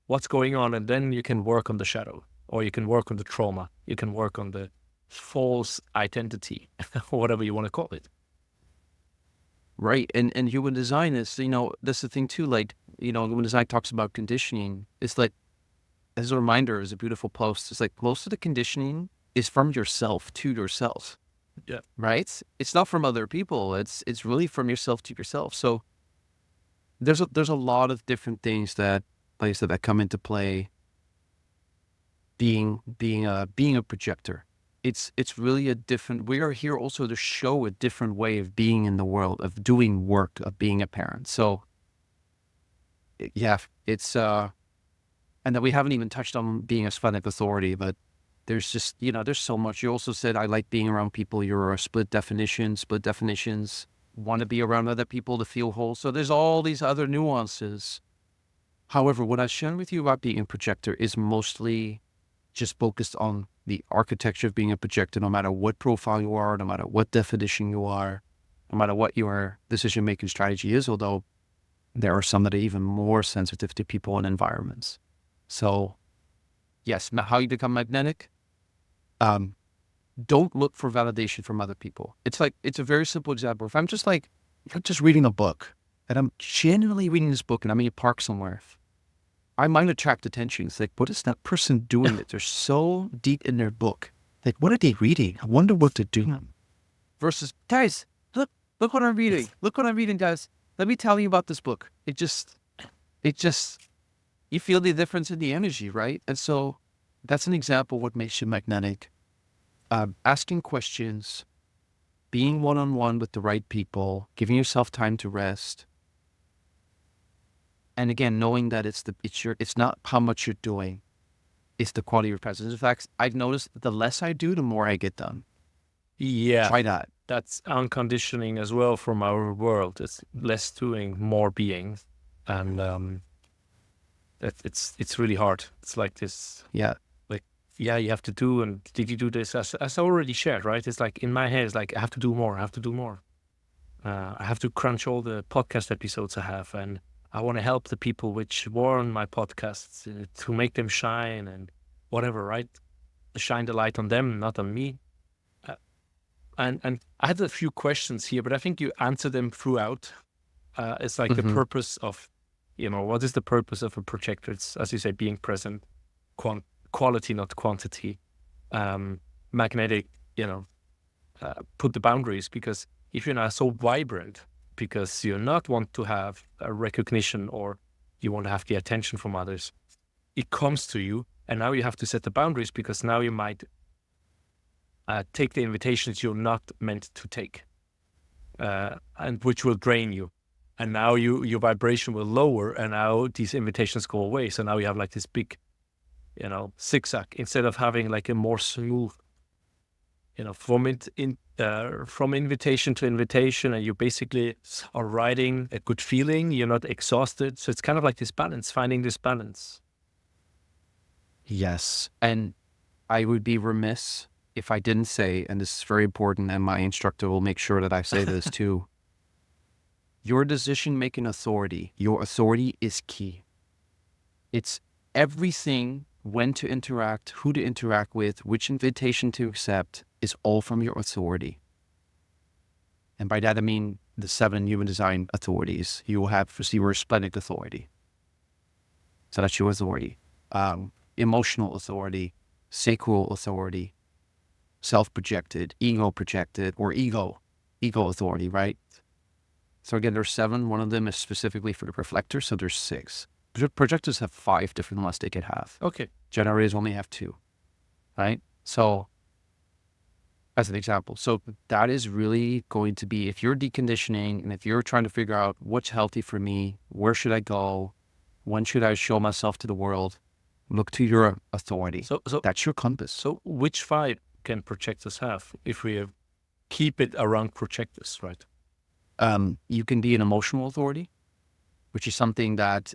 What's going on? And then you can work on the shadow, or you can work on the trauma. You can work on the false identity, or whatever you want to call it. Right. And human design is, that's the thing too. Like, human design talks about conditioning. It's like, as a reminder, as a beautiful post, it's like most of the conditioning is from yourself to yourself. Yeah. Right? It's not from other people. It's really from yourself to yourself. So there's a lot of different things that come into play. Being a projector. It's really a different. We are here also to show a different way of being in the world, of doing work, of being a parent. So yeah, it's and that we haven't even touched on being a sphenic authority, but there's just, there's so much. You also said, I like being around people. You're a split definitions, want to be around other people to feel whole. So there's all these other nuances. However, what I've shown with you about being a projector is mostly just focused on the architecture of being a projector, no matter what profile you are, no matter what definition you are, no matter what your decision-making strategy is, although there are some that are even more sensitive to people and environments. So yes, how you become magnetic. Don't look for validation from other people. It's a very simple example. If I'm just reading a book and I'm genuinely reading this book and I'm in a park somewhere, I might attract attention. It's like, what is that person doing that they're so deep in their book? Like, what are they reading? I wonder what they're doing. Versus, guys, look what I'm reading. Look what I'm reading, guys. Let me tell you about this book. It just, you feel the difference in the energy, right? And so that's an example of what makes you magnetic. Asking questions, being one-on-one with the right people, giving yourself time to rest. And again, knowing that it's not how much you're doing, it's the quality of your presence. In fact, I've noticed that the less I do, the more I get done. Yeah. Try that. That's unconditioning as well from our world. It's less doing, more being. And it's really hard. It's like this. Yeah. Like, yeah, you have to do, and did you do this? As I already shared, right? It's like in my head, it's like, I have to do more. I have to crunch all the podcast episodes I have, and I want to help the people which were on my podcasts to make them shine and whatever, right? Shine the light on them, not on me. And I had a few questions here, but I think you answered them throughout. It's like the purpose of, what is the purpose of a projector? It's, as you say, being present, quality, not quantity, magnetic, put the boundaries, because if you're not so vibrant, because you not want to have a recognition or you want to have the attention from others, it comes to you, and now you have to set the boundaries, because now you might take the invitations you're not meant to take, and which will drain you. And now your vibration will lower, and now these invitations go away. So now you have like this big, zigzag, instead of having like a more smooth, from invitation to invitation, and you basically are riding a good feeling. You're not exhausted. So it's kind of like this balance, finding this balance. Yes. And I would be remiss if I didn't say, and this is very important, and my instructor will make sure that I say this too, Your decision-making authority, your authority is key. It's everything, when to interact, who to interact with, which invitation to accept, is all from your authority. And by that I mean the 7 human design authorities. You will have first your splenic authority. So that's your authority. Emotional authority, sacral authority, self-projected, ego-projected, or ego authority, right? So again, there's 7. One of them is specifically for the reflector, so there's 6. Projectors have 5 different ones they could have. Okay. Generators only have 2, right? So as an example. So that is really going to be, if you're deconditioning and if you're trying to figure out what's healthy for me, where should I go, when should I show myself to the world, look to your authority. So that's your compass. So which 5 can projectors have if we keep it around projectors, right? You can be an emotional authority, which is something that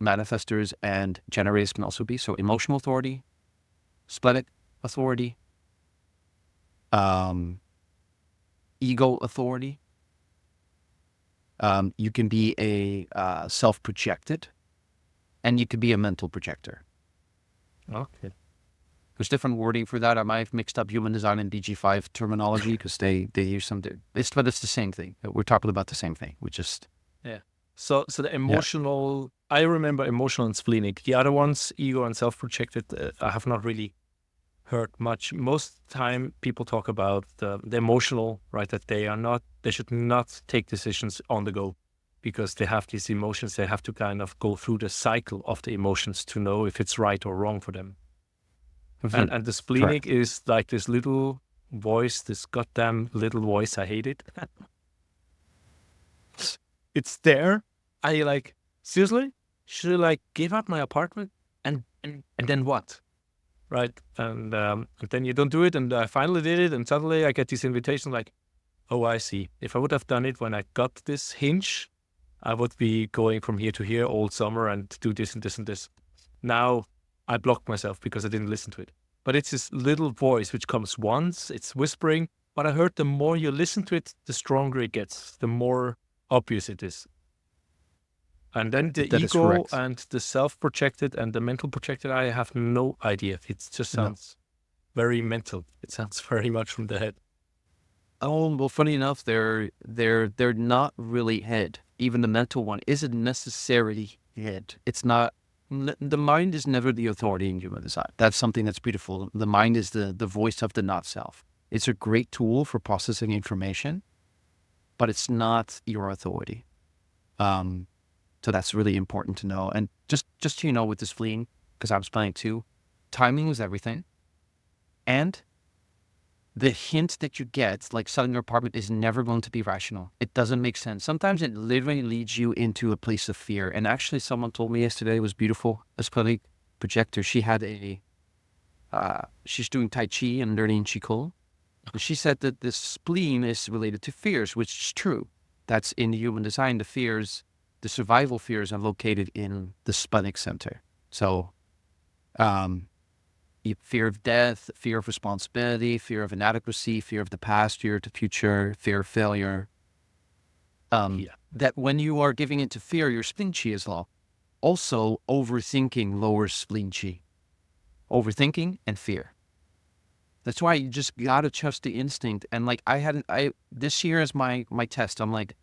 manifestors and generators can also be. So emotional authority, splenic authority, ego authority. You can be a self-projected, and you could be a mental projector. Okay. There's different wording for that. I might have mixed up human design and DG5 terminology because they use some. But it's the same thing. We're talking about the same thing. We just So the emotional. I remember emotional and splenic. The other ones, ego and self-projected, I have not really heard much. Most time people talk about the emotional, right? That they should not take decisions on the go because they have these emotions. They have to kind of go through the cycle of the emotions to know if it's right or wrong for them. And the splenic is like this little voice, this goddamn little voice. I hate it. It's there. I like, seriously? Should I like give up my apartment? And then what? Right? And then you don't do it. And I finally did it. And suddenly I get this invitation like, oh, I see. If I would have done it when I got this hinge, I would be going from here to here all summer and do this and this and this. Now I blocked myself because I didn't listen to it. But it's this little voice which comes once, it's whispering. But I heard the more you listen to it, the stronger it gets, the more obvious it is. And then the ego and the self-projected and the mental projected, I have no idea. It just sounds very mental. It sounds very much from the head. Oh, well, funny enough, they're not really head. Even the mental one isn't necessarily head. It's not. The mind is never the authority in human design. That's something that's beautiful. The mind is the voice of the not self. It's a great tool for processing information, but it's not your authority. So that's really important to know. And just so you know, with this fleeing, because I was playing too, timing was everything. And the hint that you get, like selling your apartment, is never going to be rational. It doesn't make sense. Sometimes it literally leads you into a place of fear. And actually, someone told me yesterday, it was beautiful, a splenic projector. She had she's doing Tai Chi and learning Qigong. And she said that the spleen is related to fears, which is true. That's in the human design. The fears, the survival fears, are located in the splenic center. So, fear of death, fear of responsibility, fear of inadequacy, fear of the past, fear of the future, fear of failure. That when you are giving into fear, your spleen chi is low. Also, overthinking lowers spleen chi. Overthinking and fear. That's why you just gotta trust the instinct. And like this year is my test. I'm like,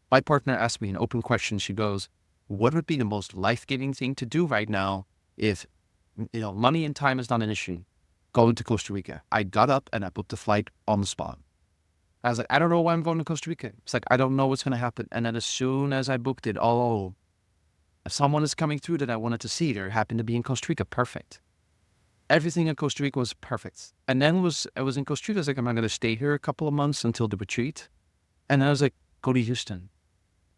my partner asked me an open question. She goes, what would be the most life-giving thing to do right now if, money and time is not an issue? Going to Costa Rica. I got up and I booked a flight on the spot. I was like, I don't know why I'm going to Costa Rica. It's like, I don't know what's going to happen. And then as soon as I booked it, if someone is coming through that I wanted to see, there happened to be in Costa Rica. Perfect. Everything in Costa Rica was perfect. And then I was in Costa Rica. I was like, I'm going to stay here a couple of months until the retreat. And I was like, go to Houston.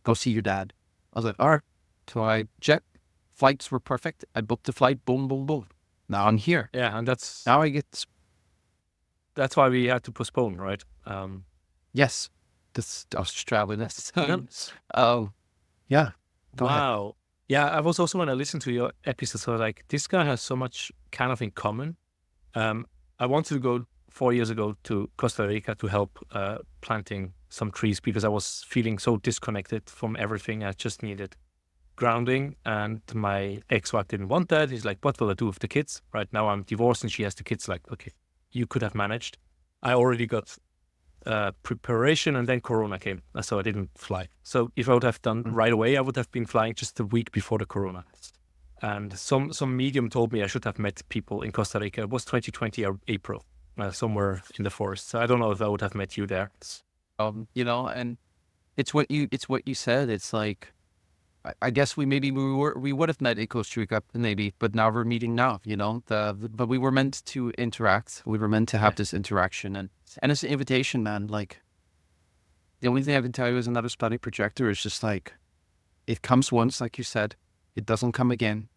Go see your dad. I was like, all right. So I checked. Flights were perfect. I booked the flight. Boom, boom, boom. Now I'm here. Yeah, and that's why we had to postpone, right? Yes. I was just traveling at the time. Yeah. Go ahead. Yeah, I was also, when I listened to your episodes, I was like, this guy has so much kind of in common. I wanted to go 4 years ago to Costa Rica to help planting some trees because I was feeling so disconnected from everything. I just needed grounding, and my ex-wife didn't want that. He's like, what will I do with the kids? Right now I'm divorced and she has the kids. Like, okay, you could have managed. I already got preparation, and then Corona came, so I didn't fly. So if I would have done right away, I would have been flying just a week before the Corona. And some medium told me I should have met people in Costa Rica. It was 2020 April, somewhere in the forest. So I don't know if I would have met you there. And it's what you said. It's like, I guess we would have met in Costa Rica maybe, but now we're meeting now, but we were meant to interact. We were meant to have this interaction, and it's an invitation, man. Like, the only thing I can tell you as another study projector is just like, it comes once, like you said, it doesn't come again,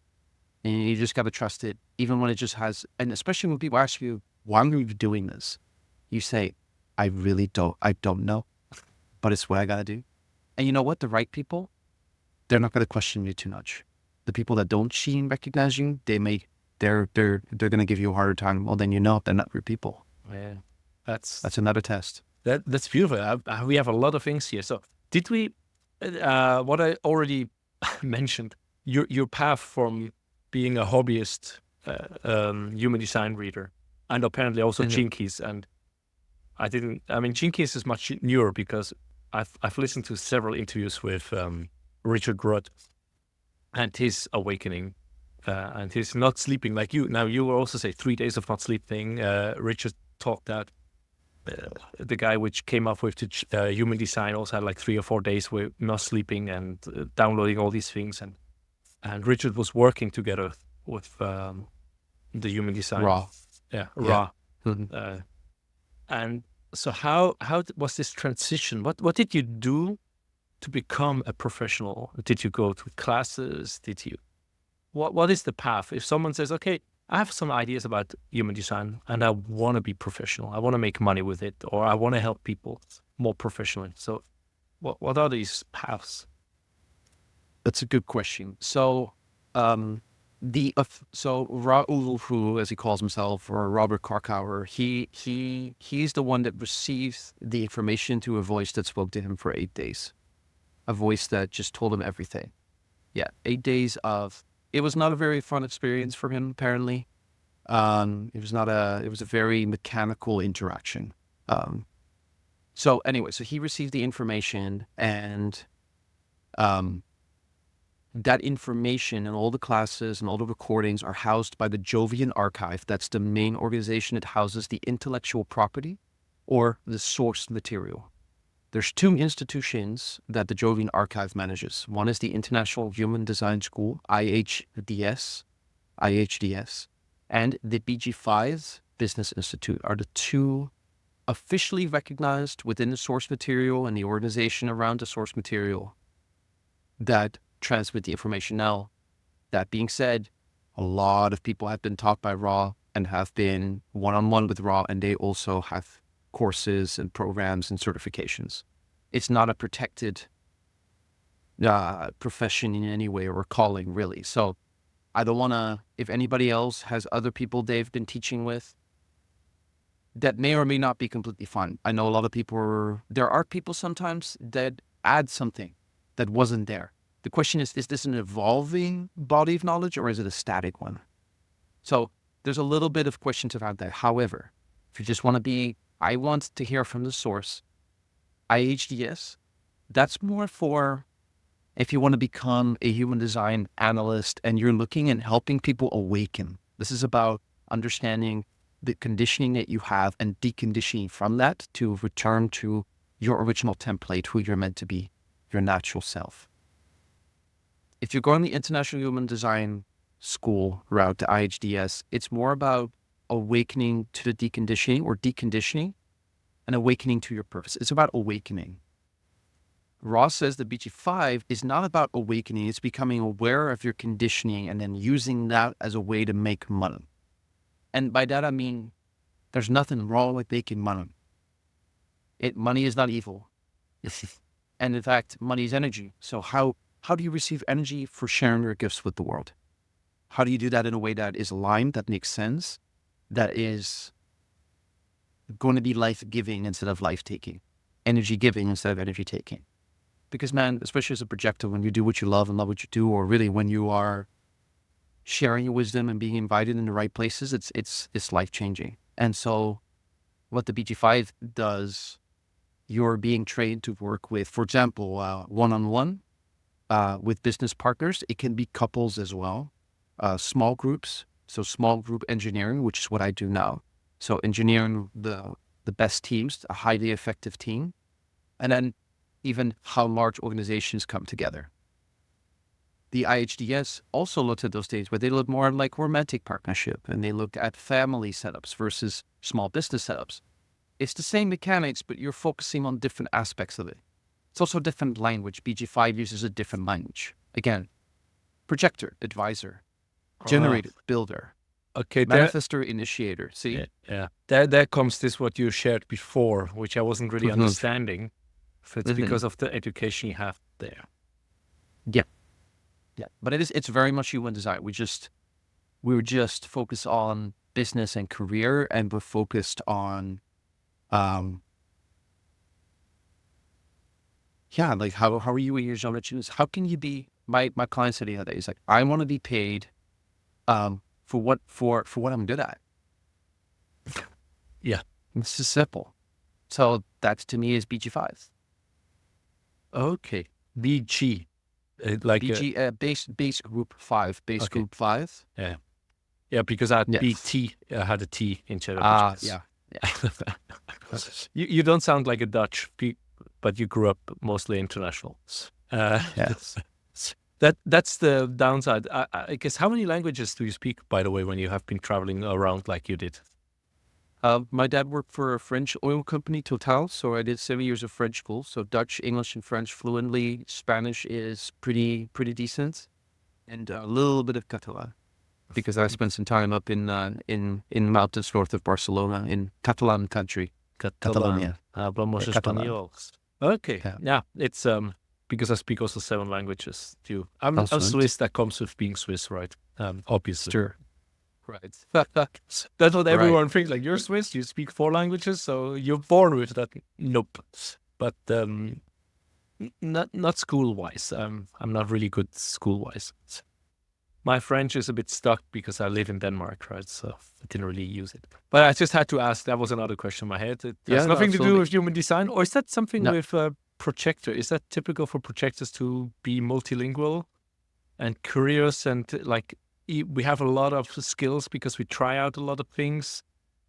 and you just got to trust it, even when it just has, and especially when people ask you, why are you doing this? You say, I don't know, but it's what I got to do. And you know what? The right people, they're not going to question you too much. The people that don't see and recognize you, they're going to give you a harder time. Well, then they're not your people. Yeah, that's another test. That's beautiful. We have a lot of things here. So did we? What I already mentioned, your path from being a hobbyist human design reader, and apparently also Gene Keys. And Gene Keys is much newer because I've listened to several interviews with Richard Rudd and his awakening, and his not sleeping like you. Now you will also say 3 days of not sleeping. Richard talked that the guy which came up with the human design also had like 3 or 4 days with not sleeping and downloading all these things, and Richard was working together with the human design. Ra. Mm-hmm. And so how was this transition? What did you do to become a professional? Did you go to classes? What is the path? If someone says, okay, I have some ideas about human design and I want to be professional, I want to make money with it, or I want to help people more professionally. So what are these paths? That's a good question. So Raoul, who, as he calls himself, or Robert Krakauer, he's the one that receives the information through a voice that spoke to him for 8 days. A voice that just told him everything. Yeah, 8 days of, it was not a very fun experience for him, apparently. It was a very mechanical interaction. So he received the information, and that information and all the classes and all the recordings are housed by the Jovian Archive. That's the main organization that houses the intellectual property or the source material. There's 2 institutions that the Jovian Archive manages. One is the International Human Design School, IHDS, and the BG5 Business Institute are the 2 officially recognized within the source material and the organization around the source material that transmit the information. Now, that being said, a lot of people have been taught by Ra and have been one-on-one with Ra, and they also have courses and programs and certifications. It's not a protected profession in any way, or calling, really. So I don't want to, if anybody else has other people they've been teaching with, that may or may not be completely fine. I know a lot of people, there are people sometimes that add something that wasn't there. The question is this an evolving body of knowledge, or is it a static one? So there's a little bit of questions about that. However, if you just want to I want to hear from the source, IHDS, that's more for if you want to become a human design analyst and you're looking and helping people awaken. This is about understanding the conditioning that you have and deconditioning from that to return to your original template, who you're meant to be, your natural self. If you're going the International Human Design School route, the IHDS, it's more about awakening to the deconditioning or deconditioning and awakening to your purpose. It's about awakening. Ross says the BG5 is not about awakening. It's becoming aware of your conditioning and then using that as a way to make money. And by that, I mean, there's nothing wrong with making money. Money is not evil. And in fact, money is energy. So how do you receive energy for sharing your gifts with the world? How do you do that in a way that is aligned, that makes sense, that is going to be life-giving instead of life-taking? energy giving instead of energy taking. Because man, especially as a projector, when you do what you love and love what you do, or really when you are sharing your wisdom and being invited in the right places, it's life changing. And so what the BG5 does, you're being trained to work with, for example, one-on-one with business partners. It can be couples as well, small groups. So small group engineering, which is what I do now. So engineering the best teams, a highly effective team, and then even how large organizations come together. The IHDS also looked at those things, but they look more like romantic partnership, and they look at family setups versus small business setups. It's the same mechanics, but you're focusing on different aspects of it. It's also a different language. BG5 uses a different language. Again, projector, advisor, generator, builder, okay, manifestor, initiator. See? Yeah. There comes this what you shared before, which I wasn't really understanding. If it's because of the education you have there. Yeah. But it's very much human design. We're just focused on business and career, and we're focused on like how are you in your genre choose? How can you be my client said the other day, he's like, I want to be paid for what I'm good at. Yeah. It's just simple. So that to me is BG5. Okay. BG. Like BG base group 5. Group 5. Yeah. Yeah, because I had BT, I had a T instead of yeah. You don't sound like a Dutch, but you grew up mostly international. Yes. That's the downside. I guess, how many languages do you speak, by the way, when you have been traveling around like you did? My dad worked for a French oil company, Total, so I did 7 years of French school. So Dutch, English, and French fluently. Spanish is pretty decent, and a little bit of Catalan, because I spent some time up in mountains north of Barcelona in Catalan country. Catalonia. Hablamos español. Okay. Yeah, it's because I speak also 7 languages too. I'm Swiss. That comes with being Swiss, right? Obviously. Sure. Right. That's what everyone thinks. Like, you're Swiss, you speak 4 languages, so you're born with that. Nope. But not school-wise. I'm not really good school-wise. My French is a bit stuck because I live in Denmark, right? So I didn't really use it. But I just had to ask. That was another question in my head. It has nothing to do with human design, or is that something with projector? Is that typical for projectors to be multilingual and curious, and like, we have a lot of skills because we try out a lot of things.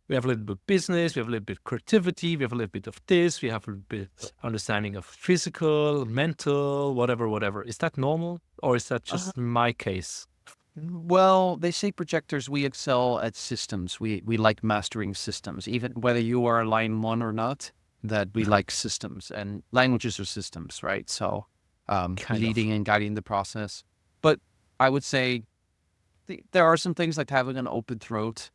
We have a little bit of business, we have a little bit of creativity, we have a little bit of this, we have a little bit of understanding of physical, mental, whatever. Is that normal, or is that just my case? Well, they say projectors, we excel at systems. We like mastering systems, even whether you are line 1 or not, that we like systems, and languages are systems, right? So leading and guiding the process. But I would say there are some things like having an open throat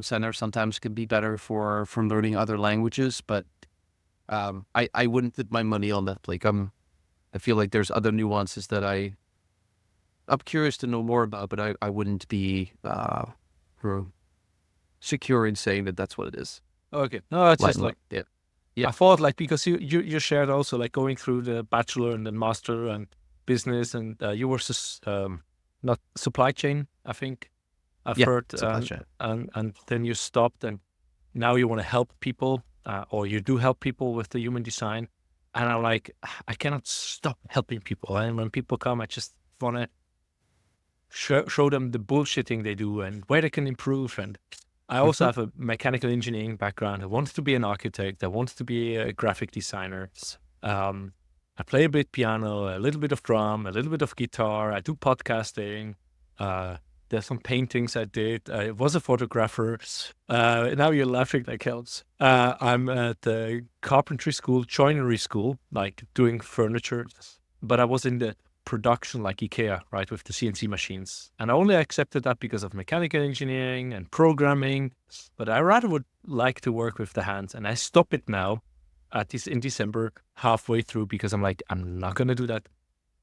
center sometimes can be better for learning other languages, but I wouldn't put my money on that. Like, I feel like there's other nuances that I'm curious to know more about, but I wouldn't be secure in saying that that's what it is. Okay. No, it's just like, yeah. I thought, like, because you shared also, like, going through the bachelor and then master and business, and you were not supply chain, I think I've heard, and then you stopped, and now you want to help people, or you do help people with the human design. And I'm like, I cannot stop helping people. And when people come, I just want to show them the bullshitting they do and where they can improve. And I also have a mechanical engineering background. I wanted to be an architect. I wanted to be a graphic designer. I play a bit piano, a little bit of drum, a little bit of guitar. I do podcasting. There's some paintings I did. I was a photographer. Now you're laughing like hell. I'm at the carpentry school, joinery school, like doing furniture. But I was in the production, like IKEA, right, with the CNC machines. And I only accepted that because of mechanical engineering and programming. But I rather would like to work with the hands. And I stop it now in December, halfway through, because I'm like, I'm not going to do that.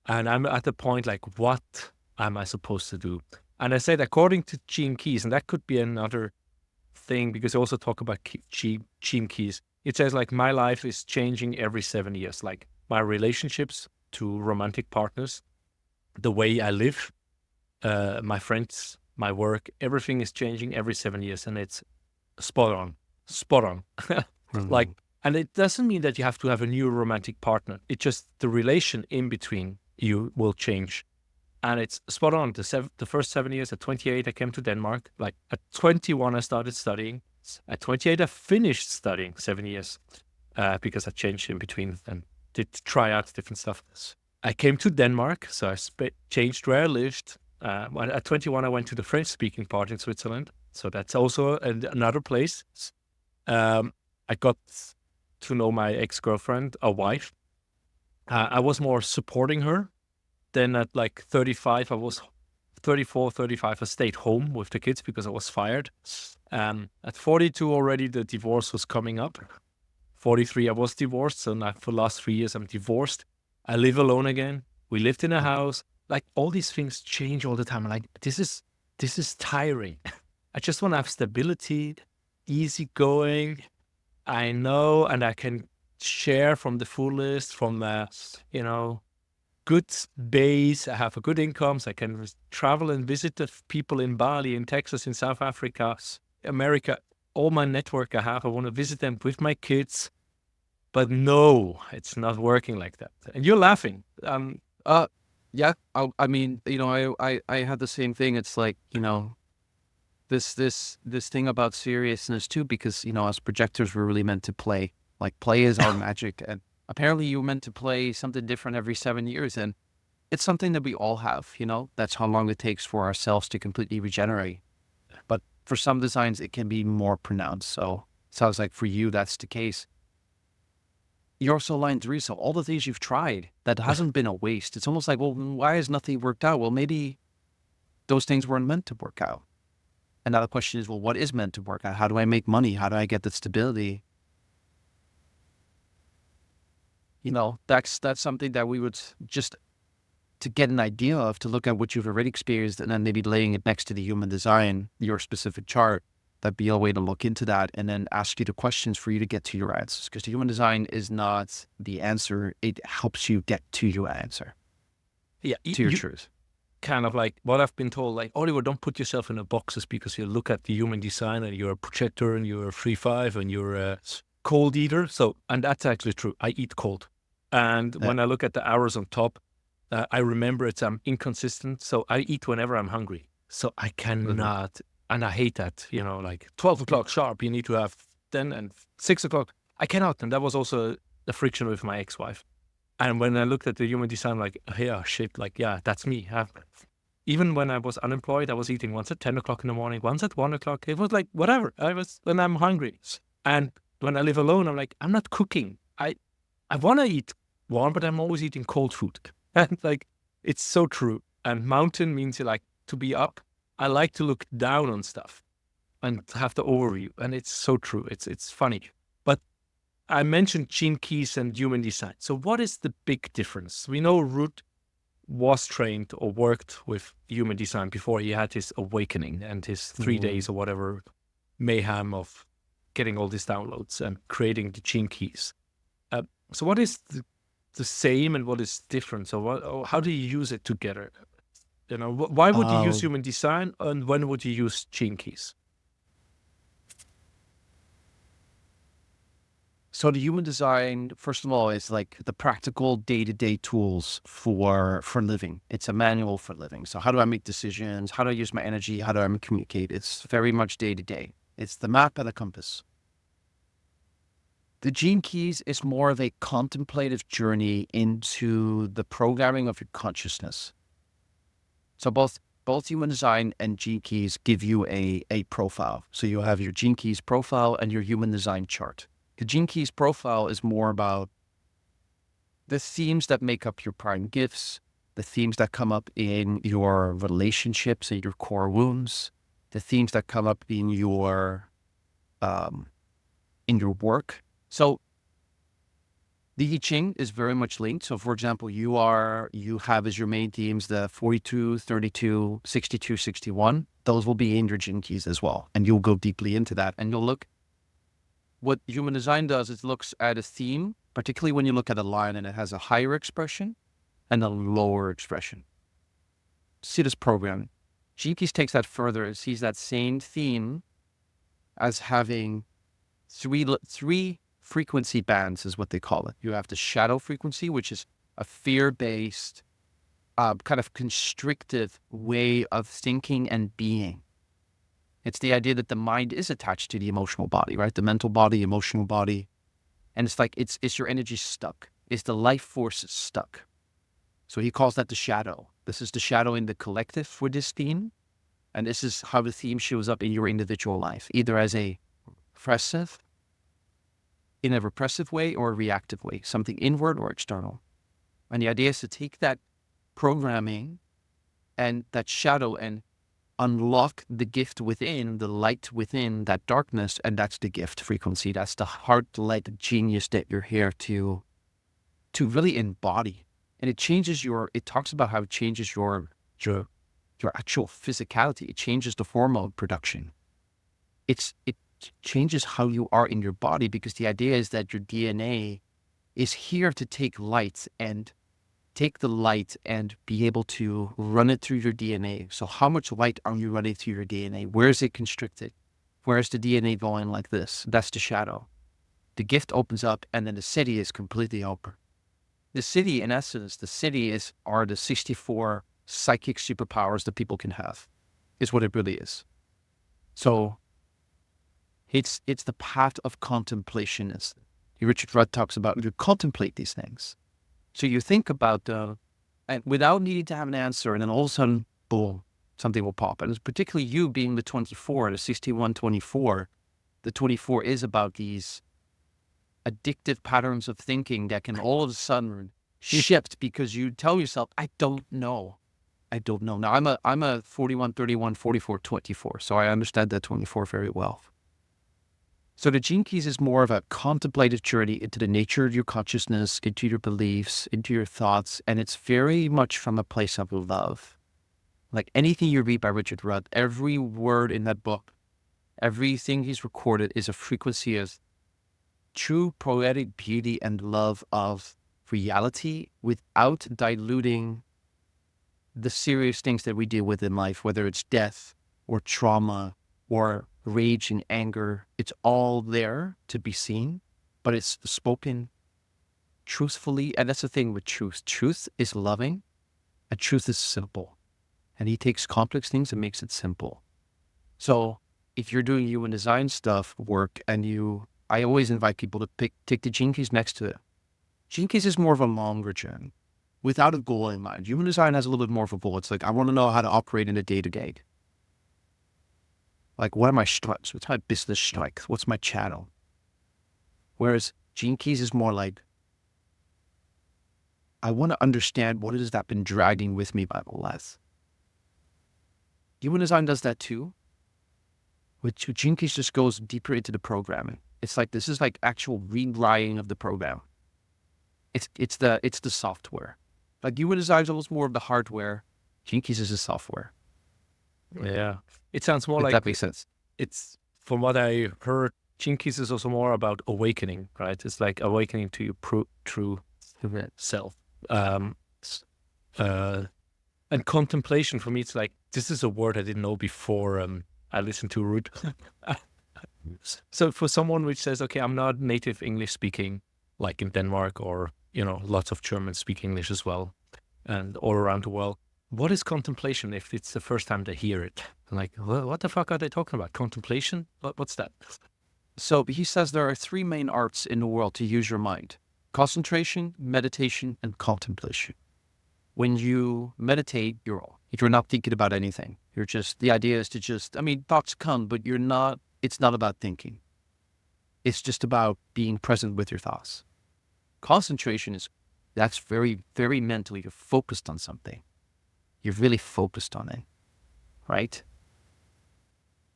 And I'm at the point like, what am I supposed to do? And I said, according to Gene Keys, and that could be another thing, because I also talk about Gene Keys. it says like my life is changing every 7 years. Like my relationships to romantic partners, the way I live, my friends, my work, everything is changing every 7 years, and it's spot on. Like, and it doesn't mean that you have to have a new romantic partner. It's just the relation in between you will change. And it's spot on. The first 7 years, at 28, I came to Denmark. Like at 21, I started studying. At 28, I finished studying 7 years because I changed in between and did try out different stuff. I came to Denmark, so I changed where I lived. At 21, I went to the French-speaking part in Switzerland. So that's also another place. I got to know my ex-girlfriend, a wife. I was more supporting her. Then at like 35, I was 34, 35, I stayed home with the kids because I was fired. At 42 already, the divorce was coming up. 43, I was divorced. So now for the last 3 years, I'm divorced. I live alone again. We lived in a house. Like all these things change all the time. I'm like, this is tiring. I just want to have stability, easy going. I know, and I can share from the fullest, from good base. I have a good income, so I can travel and visit the people in Bali, in Texas, in South Africa, America. All my network I have, I want to visit them with my kids. But no, it's not working like that. And you're laughing. Yeah. I mean, I had the same thing. It's like, this thing about seriousness too, because, as projectors, we're really meant to play. Like play is our magic. And apparently you're meant to play something different every 7 years. And it's something that we all have, that's how long it takes for ourselves to completely regenerate. But for some designs, it can be more pronounced. So it sounds like for you, that's the case. You're also line 3. So all the things you've tried, that hasn't been a waste. It's almost like, well, why has nothing worked out? Well, maybe those things weren't meant to work out. And now the question is, well, what is meant to work out? How do I make money? How do I get the stability? That's something that we would just, to get an idea of, to look at what you've already experienced and then maybe laying it next to the human design, your specific chart, that'd be a way to look into that and then ask you the questions for you to get to your answers. Because the human design is not the answer. It helps you get to your answer. Yeah. To your truth. Kind of like what I've been told, like, Oliver, don't put yourself in the boxes because you look at the human design and you're a projector and you're a 3/5 and you're a cold eater. So, and that's actually true. I eat cold. And when I look at the hours on top, I remember I'm inconsistent. So I eat whenever I'm hungry. So I cannot, and I hate that, like 12 o'clock sharp, you need to have then, and 6 o'clock. I cannot. And that was also the friction with my ex-wife. And when I looked at the human design, like, yeah, shit, like, yeah, that's me. Even when I was unemployed, I was eating once at 10 o'clock in the morning, once at 1 o'clock. It was like, whatever. When I'm hungry. And when I live alone, I'm like, I'm not cooking. I want to eat warm, but I'm always eating cold food. And like, it's so true. And mountain means you like to be up. I like to look down on stuff and have the overview. And it's so true. It's funny. But I mentioned gene keys and human design. So what is the big difference? We know Ruth was trained or worked with human design before he had his awakening and his 3 days or whatever mayhem of getting all these downloads and creating the gene keys. So what is the same and what is different? So how do you use it together? Why would you use human design and when would you use gene keys? So the human design, first of all, is like the practical day-to-day tools for living. It's a manual for living. So how do I make decisions? How do I use my energy? How do I communicate? It's very much day-to-day. It's the map and the compass. The gene keys is more of a contemplative journey into the programming of your consciousness. So both human design and gene keys give you a profile. So you have your gene keys profile and your human design chart. The gene keys profile is more about the themes that make up your prime gifts, the themes that come up in your relationships and your core wounds, the themes that come up in your work. So the I Ching is very much linked. So for example, you have as your main themes the 42, 32, 62, 61. Those will be in your gene keys as well. And you'll go deeply into that and you'll look what human design does is looks at a theme, particularly when you look at a line and it has a higher expression and a lower expression. See this program. Rijkens takes that further and sees that same theme as having three frequency bands, is what they call it. You have the shadow frequency, which is a fear-based, kind of constrictive way of thinking and being. It's the idea that the mind is attached to the emotional body, right? The mental body, emotional body. And it's like, it's your energy stuck. It's the life force stuck. So he calls that the shadow. This is the shadow in the collective for this theme. And this is how the theme shows up in your individual life, either as in a repressive way or a reactive way, something inward or external. And the idea is to take that programming and that shadow and unlock the gift within, the light within that darkness, and that's the gift frequency. That's the heart light genius that you're here to really embody. And it talks about how it changes your actual physicality. It changes the hormone production. It changes how you are in your body, because the idea is that your DNA is here to take light and take the light and be able to run it through your DNA. So how much light are you running through your DNA? Where is it constricted? Where is the DNA going like this? That's the shadow. The gift opens up, and then the city is completely open. The city, in essence, are the 64 psychic superpowers that people can have, is what it really is. So it's the path of contemplation. Richard Rudd talks about, you contemplate these things. So you think about, and without needing to have an answer, and then all of a sudden, boom, something will pop. And it's particularly you being the 24, the 61-24. The 24 is about these addictive patterns of thinking that can all of a sudden shift because you tell yourself, I don't know. Now I'm a 41, 31, 44, 24. So I understand that 24 very well. So the Gene Keys is more of a contemplative journey into the nature of your consciousness, into your beliefs, into your thoughts. And it's very much from a place of love. Like anything you read by Richard Rudd, every word in that book, everything he's recorded is a frequency of true poetic beauty and love of reality without diluting the serious things that we deal with in life, whether it's death or trauma or rage and anger. It's all there to be seen, but it's spoken truthfully. And that's the thing with truth. Truth is loving and truth is simple. And he takes complex things and makes it simple. So if you're doing human design work, and I always invite people to take the Gene Keys next to it. Gene Keys is more of a longer journey without a goal in mind. Human design has a little bit more of a goal. It's like, I want to know how to operate in a day-to-day. Like, what are my strikes? What's my business strike? What's my channel? Whereas Gene Keys is more like, I want to understand what it is that's been dragging with me by my life. Human design does that too. With Gene Keys just goes deeper into the programming. It's like, this is like actual rewriting of the program. It's the software. Like human design is almost more of the hardware. Gene Keys is the software. Yeah. It sounds more If like, that makes sense. it's, from what I heard, Gene Keys is also more about awakening, right? It's like awakening to your true self. And contemplation, for me, it's like, this is a word I didn't know before I listened to Ruth. So for someone which says, okay, I'm not native English speaking, like in Denmark, or, lots of Germans speak English as well, and all around the world, what is contemplation if it's the first time they hear it? Like, what the fuck are they talking about? Contemplation? What's that? So he says there are three main arts in the world to use your mind: concentration, meditation, and contemplation. When you meditate, you're not thinking about anything. The idea is to thoughts come, but it's not about thinking. It's just about being present with your thoughts. Concentration that's very, very mentally. You're focused on something. You're really focused on it, right?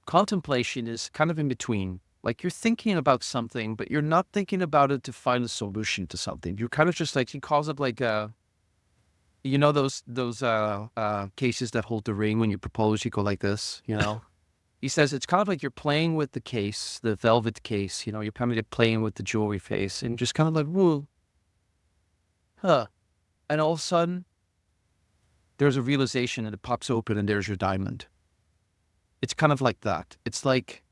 Contemplation is kind of in between. Like, you're thinking about something, but you're not thinking about it to find a solution to something. You're kind of just like, he calls it like those cases that hold the ring when you propose, you go like this, He says it's kind of like you're playing with the case, the velvet case, you know, you're kind of playing with the jewelry face and just kind of like, whoa, huh. And all of a sudden, there's a realization and it pops open and there's your diamond. It's kind of like that. It's like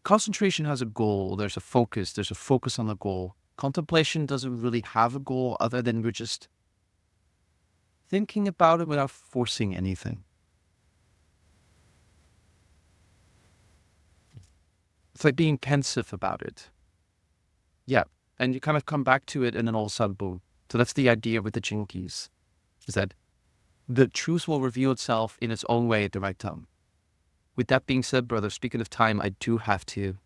concentration has a goal. There's a focus. There's a focus on the goal. Contemplation doesn't really have a goal other than we're just thinking about it without forcing anything. It's like being pensive about it. Yeah. And you kind of come back to it and then all of a sudden, boom. So that's the idea with the Gene Keys, is that the truth will reveal itself in its own way at the right time. With that being said, brother, speaking of time, I do have to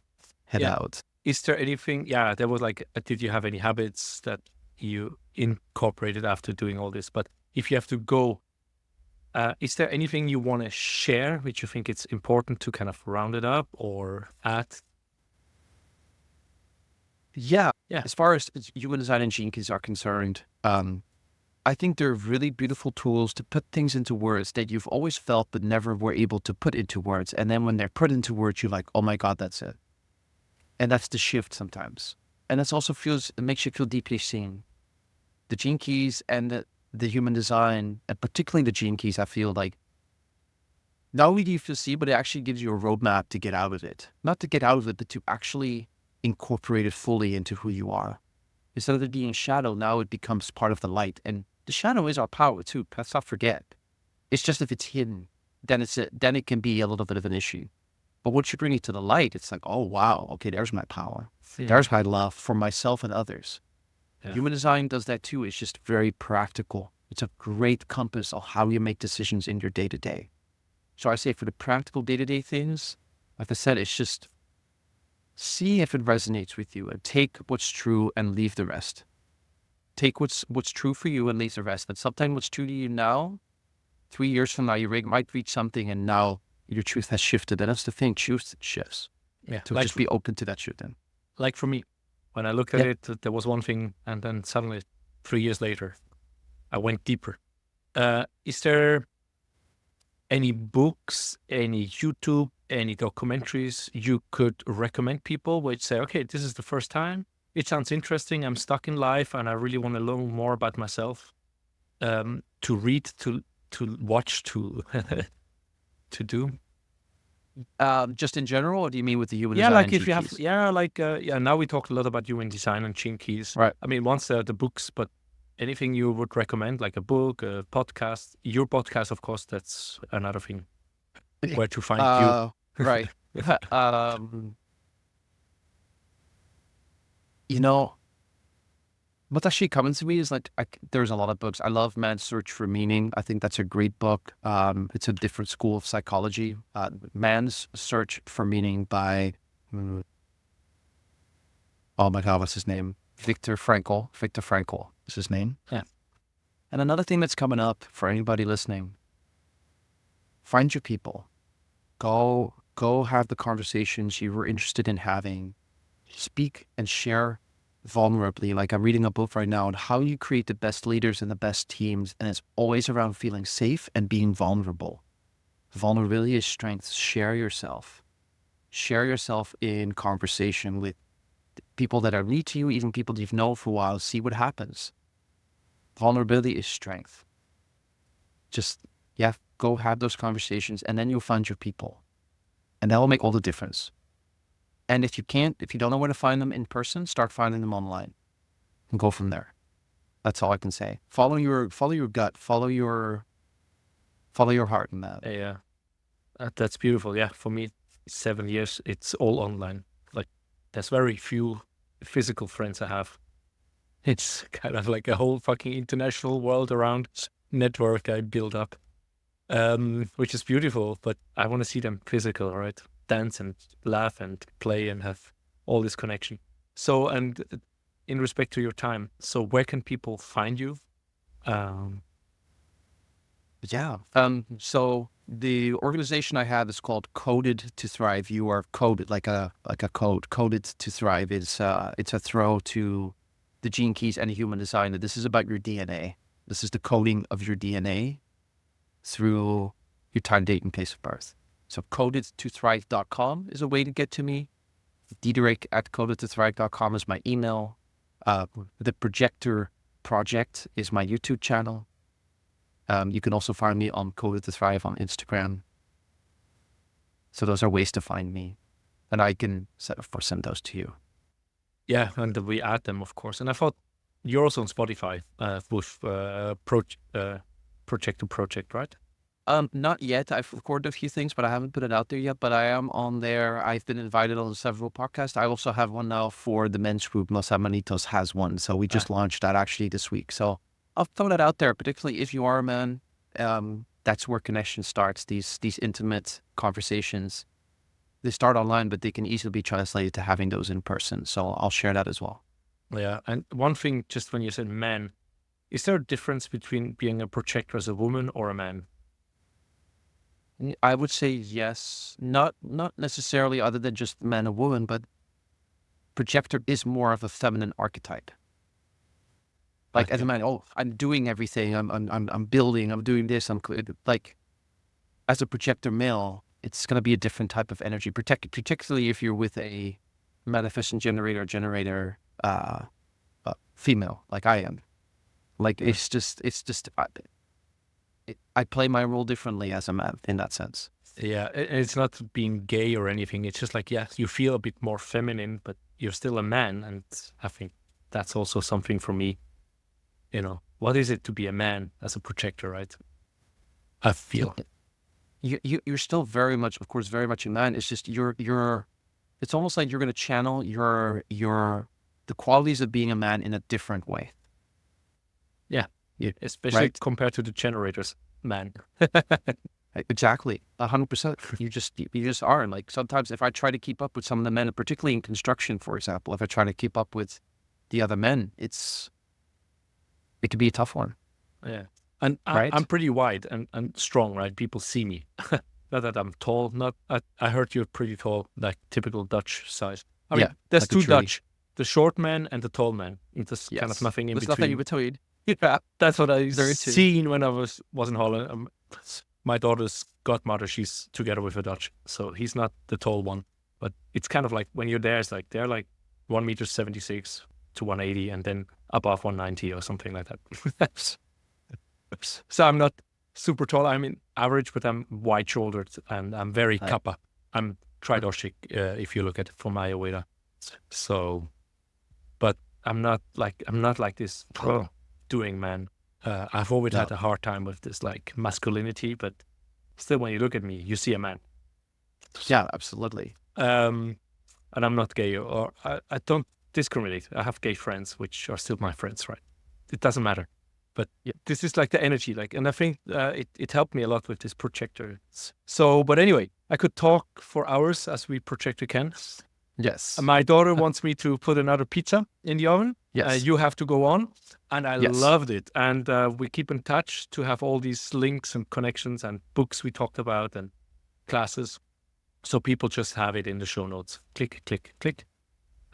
head out. Is there anything, there was like, did you have any habits that you incorporated after doing all this? But if you have to go, is there anything you want to share, which you think it's important to kind of round it up or add? Yeah. As far as human design and Gene Keys are concerned, I think they're really beautiful tools to put things into words that you've always felt but never were able to put into words. And then when they're put into words, you're like, oh my God, that's it. And that's the shift sometimes. And it also it makes you feel deeply seen. The Gene Keys and the human design, and particularly the Gene Keys, I feel like not only do you feel seen, but it actually gives you a roadmap to get out of it. Not to get out of it, but to actually incorporate it fully into who you are. Instead of it being shadow, now it becomes part of the light. And the shadow is our power too. Let's not forget. It's just if it's hidden, then it can be a little bit of an issue. But once you bring it to the light, it's like, oh wow, okay, there's my power. There's my love for myself and others. Yeah. Human design does that too. It's just very practical. It's a great compass of how you make decisions in your day-to-day. So I say for the practical day-to-day things, like I said, it's just see if it resonates with you and take what's true and leave the rest. Take what's true for you and leave the rest. And sometimes what's true to you now, 3 years from now, you might reach something and now your truth has shifted. And that's the thing, truth shifts. Yeah. So like just be open to that shit then. Like for me, when I looked at it, there was one thing and then suddenly 3 years later, I went deeper. Is there any books, any YouTube, any documentaries you could recommend people which say, okay, this is the first time, it sounds interesting, I'm stuck in life and I really want to learn more about myself, to read, to watch, to do? Just in general, or do you mean with the human design? Yeah, like if you have, now we talked a lot about human design and Gene Keys. Right. I mean, once the books, but anything you would recommend, like a book, a podcast? Your podcast, of course, that's another thing. Where to find you. Right. You know, what's actually coming to me is like, there's a lot of books. I love Man's Search for Meaning. I think that's a great book. It's a different school of psychology. Man's Search for Meaning by, oh my God, what's his name? Viktor Frankl. Viktor Frankl is his name. Yeah. And another thing that's coming up for anybody listening, find your people. Go have the conversations you were interested in having. Speak and share vulnerably. Like I'm reading a book right now on how you create the best leaders and the best teams. And it's always around feeling safe and being vulnerable. Vulnerability is strength. Share yourself. Share yourself in conversation with people that are new to you, even people that you've known for a while. See what happens. Vulnerability is strength. Just, go have those conversations and then you'll find your people. And that will make all the difference. And if you don't know where to find them in person, start finding them online and go from there. That's all I can say. Follow your gut, follow your heart in that. Yeah. That's beautiful. Yeah. For me, 7 years, it's all online. Like there's very few physical friends I have. It's kind of like a whole fucking international world around network I build up, which is beautiful, but I want to see them physical, right? Dance and laugh and play and have all this connection. So, and in respect to your time, so where can people find you? So the organization I have is called Coded to Thrive. You are coded like a code. Coded to Thrive. It's a throw to the Gene Keys and the human design. This is about your DNA. This is the coding of your DNA through your time, date, and place of birth. So codedtothrive.com is a way to get to me. Diederik at codedtothrive.com is my email. The Projector Project is my YouTube channel. You can also find me on Coded to Thrive on Instagram. So those are ways to find me. And I can, of course, send those to you. Yeah, and we add them, of course. And I thought you're also on Spotify with Projector Project, right? Not yet. I've recorded a few things, but I haven't put it out there yet. But I am on there. I've been invited on several podcasts. I also have one now for the men's group. Los Amanitos has one. So we just launched that actually this week. So I'll throw that out there, particularly if you are a man. That's where connection starts. These intimate conversations, they start online, but they can easily be translated to having those in person. So I'll share that as well. Yeah. And one thing, just when you said man, is there a difference between being a projector as a woman or a man? I would say yes, not necessarily other than just man and woman, but projector is more of a feminine archetype. Like as a man, I'm doing everything. I'm building. I'm doing this. Like as a projector male, it's going to be a different type of energy. Particularly if you're with a manifesting generator female, like I am. Like it's just. I play my role differently as a man in that sense. Yeah, it's not being gay or anything. It's just like, you feel a bit more feminine, but you're still a man. And I think that's also something for me. What is it to be a man as a projector, right? I feel. You're still very much, of course, very much a man. It's just it's almost like you're going to channel the qualities of being a man in a different way. Yeah. Yeah, especially compared to the generators, man. Exactly, 100%. You just are. And like sometimes, if I try to keep up with some of the men, particularly in construction, for example, if I try to keep up with the other men, it could be a tough one. Yeah, and I'm pretty wide and strong, right? People see me. Not that I'm tall. I heard you're pretty tall, like typical Dutch size. I mean, there's like two Dutch: the short man and the tall man. There's kind of nothing in between. There's nothing in between. Yeah, that's what I seen when I was in Holland. My daughter's godmother, she's together with a Dutch, so he's not the tall one. But it's kind of like when you're there, it's like they're like 1.76 to 180, and then above 190 or something like that. So I'm not super tall. I'm in average, but I'm wide-shouldered and I'm very kappa. I'm tridoshik if you look at it from Ayurveda. So, but I'm not like this. Doing man. I've always had a hard time with this like masculinity, but still when you look at me, you see a man. Yeah, absolutely. And I'm not gay, or I don't discriminate. I have gay friends, which are still my friends, right? It doesn't matter. But this is like the energy, and I think it helped me a lot with this projector. So, but anyway, I could talk for hours as we projector can. Yes. My daughter wants me to put another pizza in the oven. Yes. You have to go on. And I loved it. And we keep in touch to have all these links and connections and books we talked about and classes. So people just have it in the show notes. Click, click, click.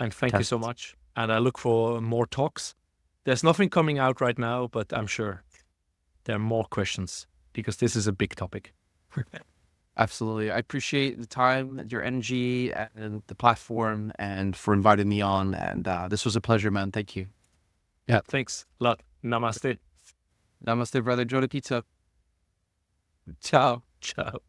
And thank you so much. And I look for more talks. There's nothing coming out right now, but I'm sure there are more questions because this is a big topic. Absolutely. I appreciate the time, your energy, and the platform, and for inviting me on. And this was a pleasure, man. Thank you. Yeah, thanks a lot. Namaste. Namaste, brother. Enjoy the pizza. Ciao. Ciao.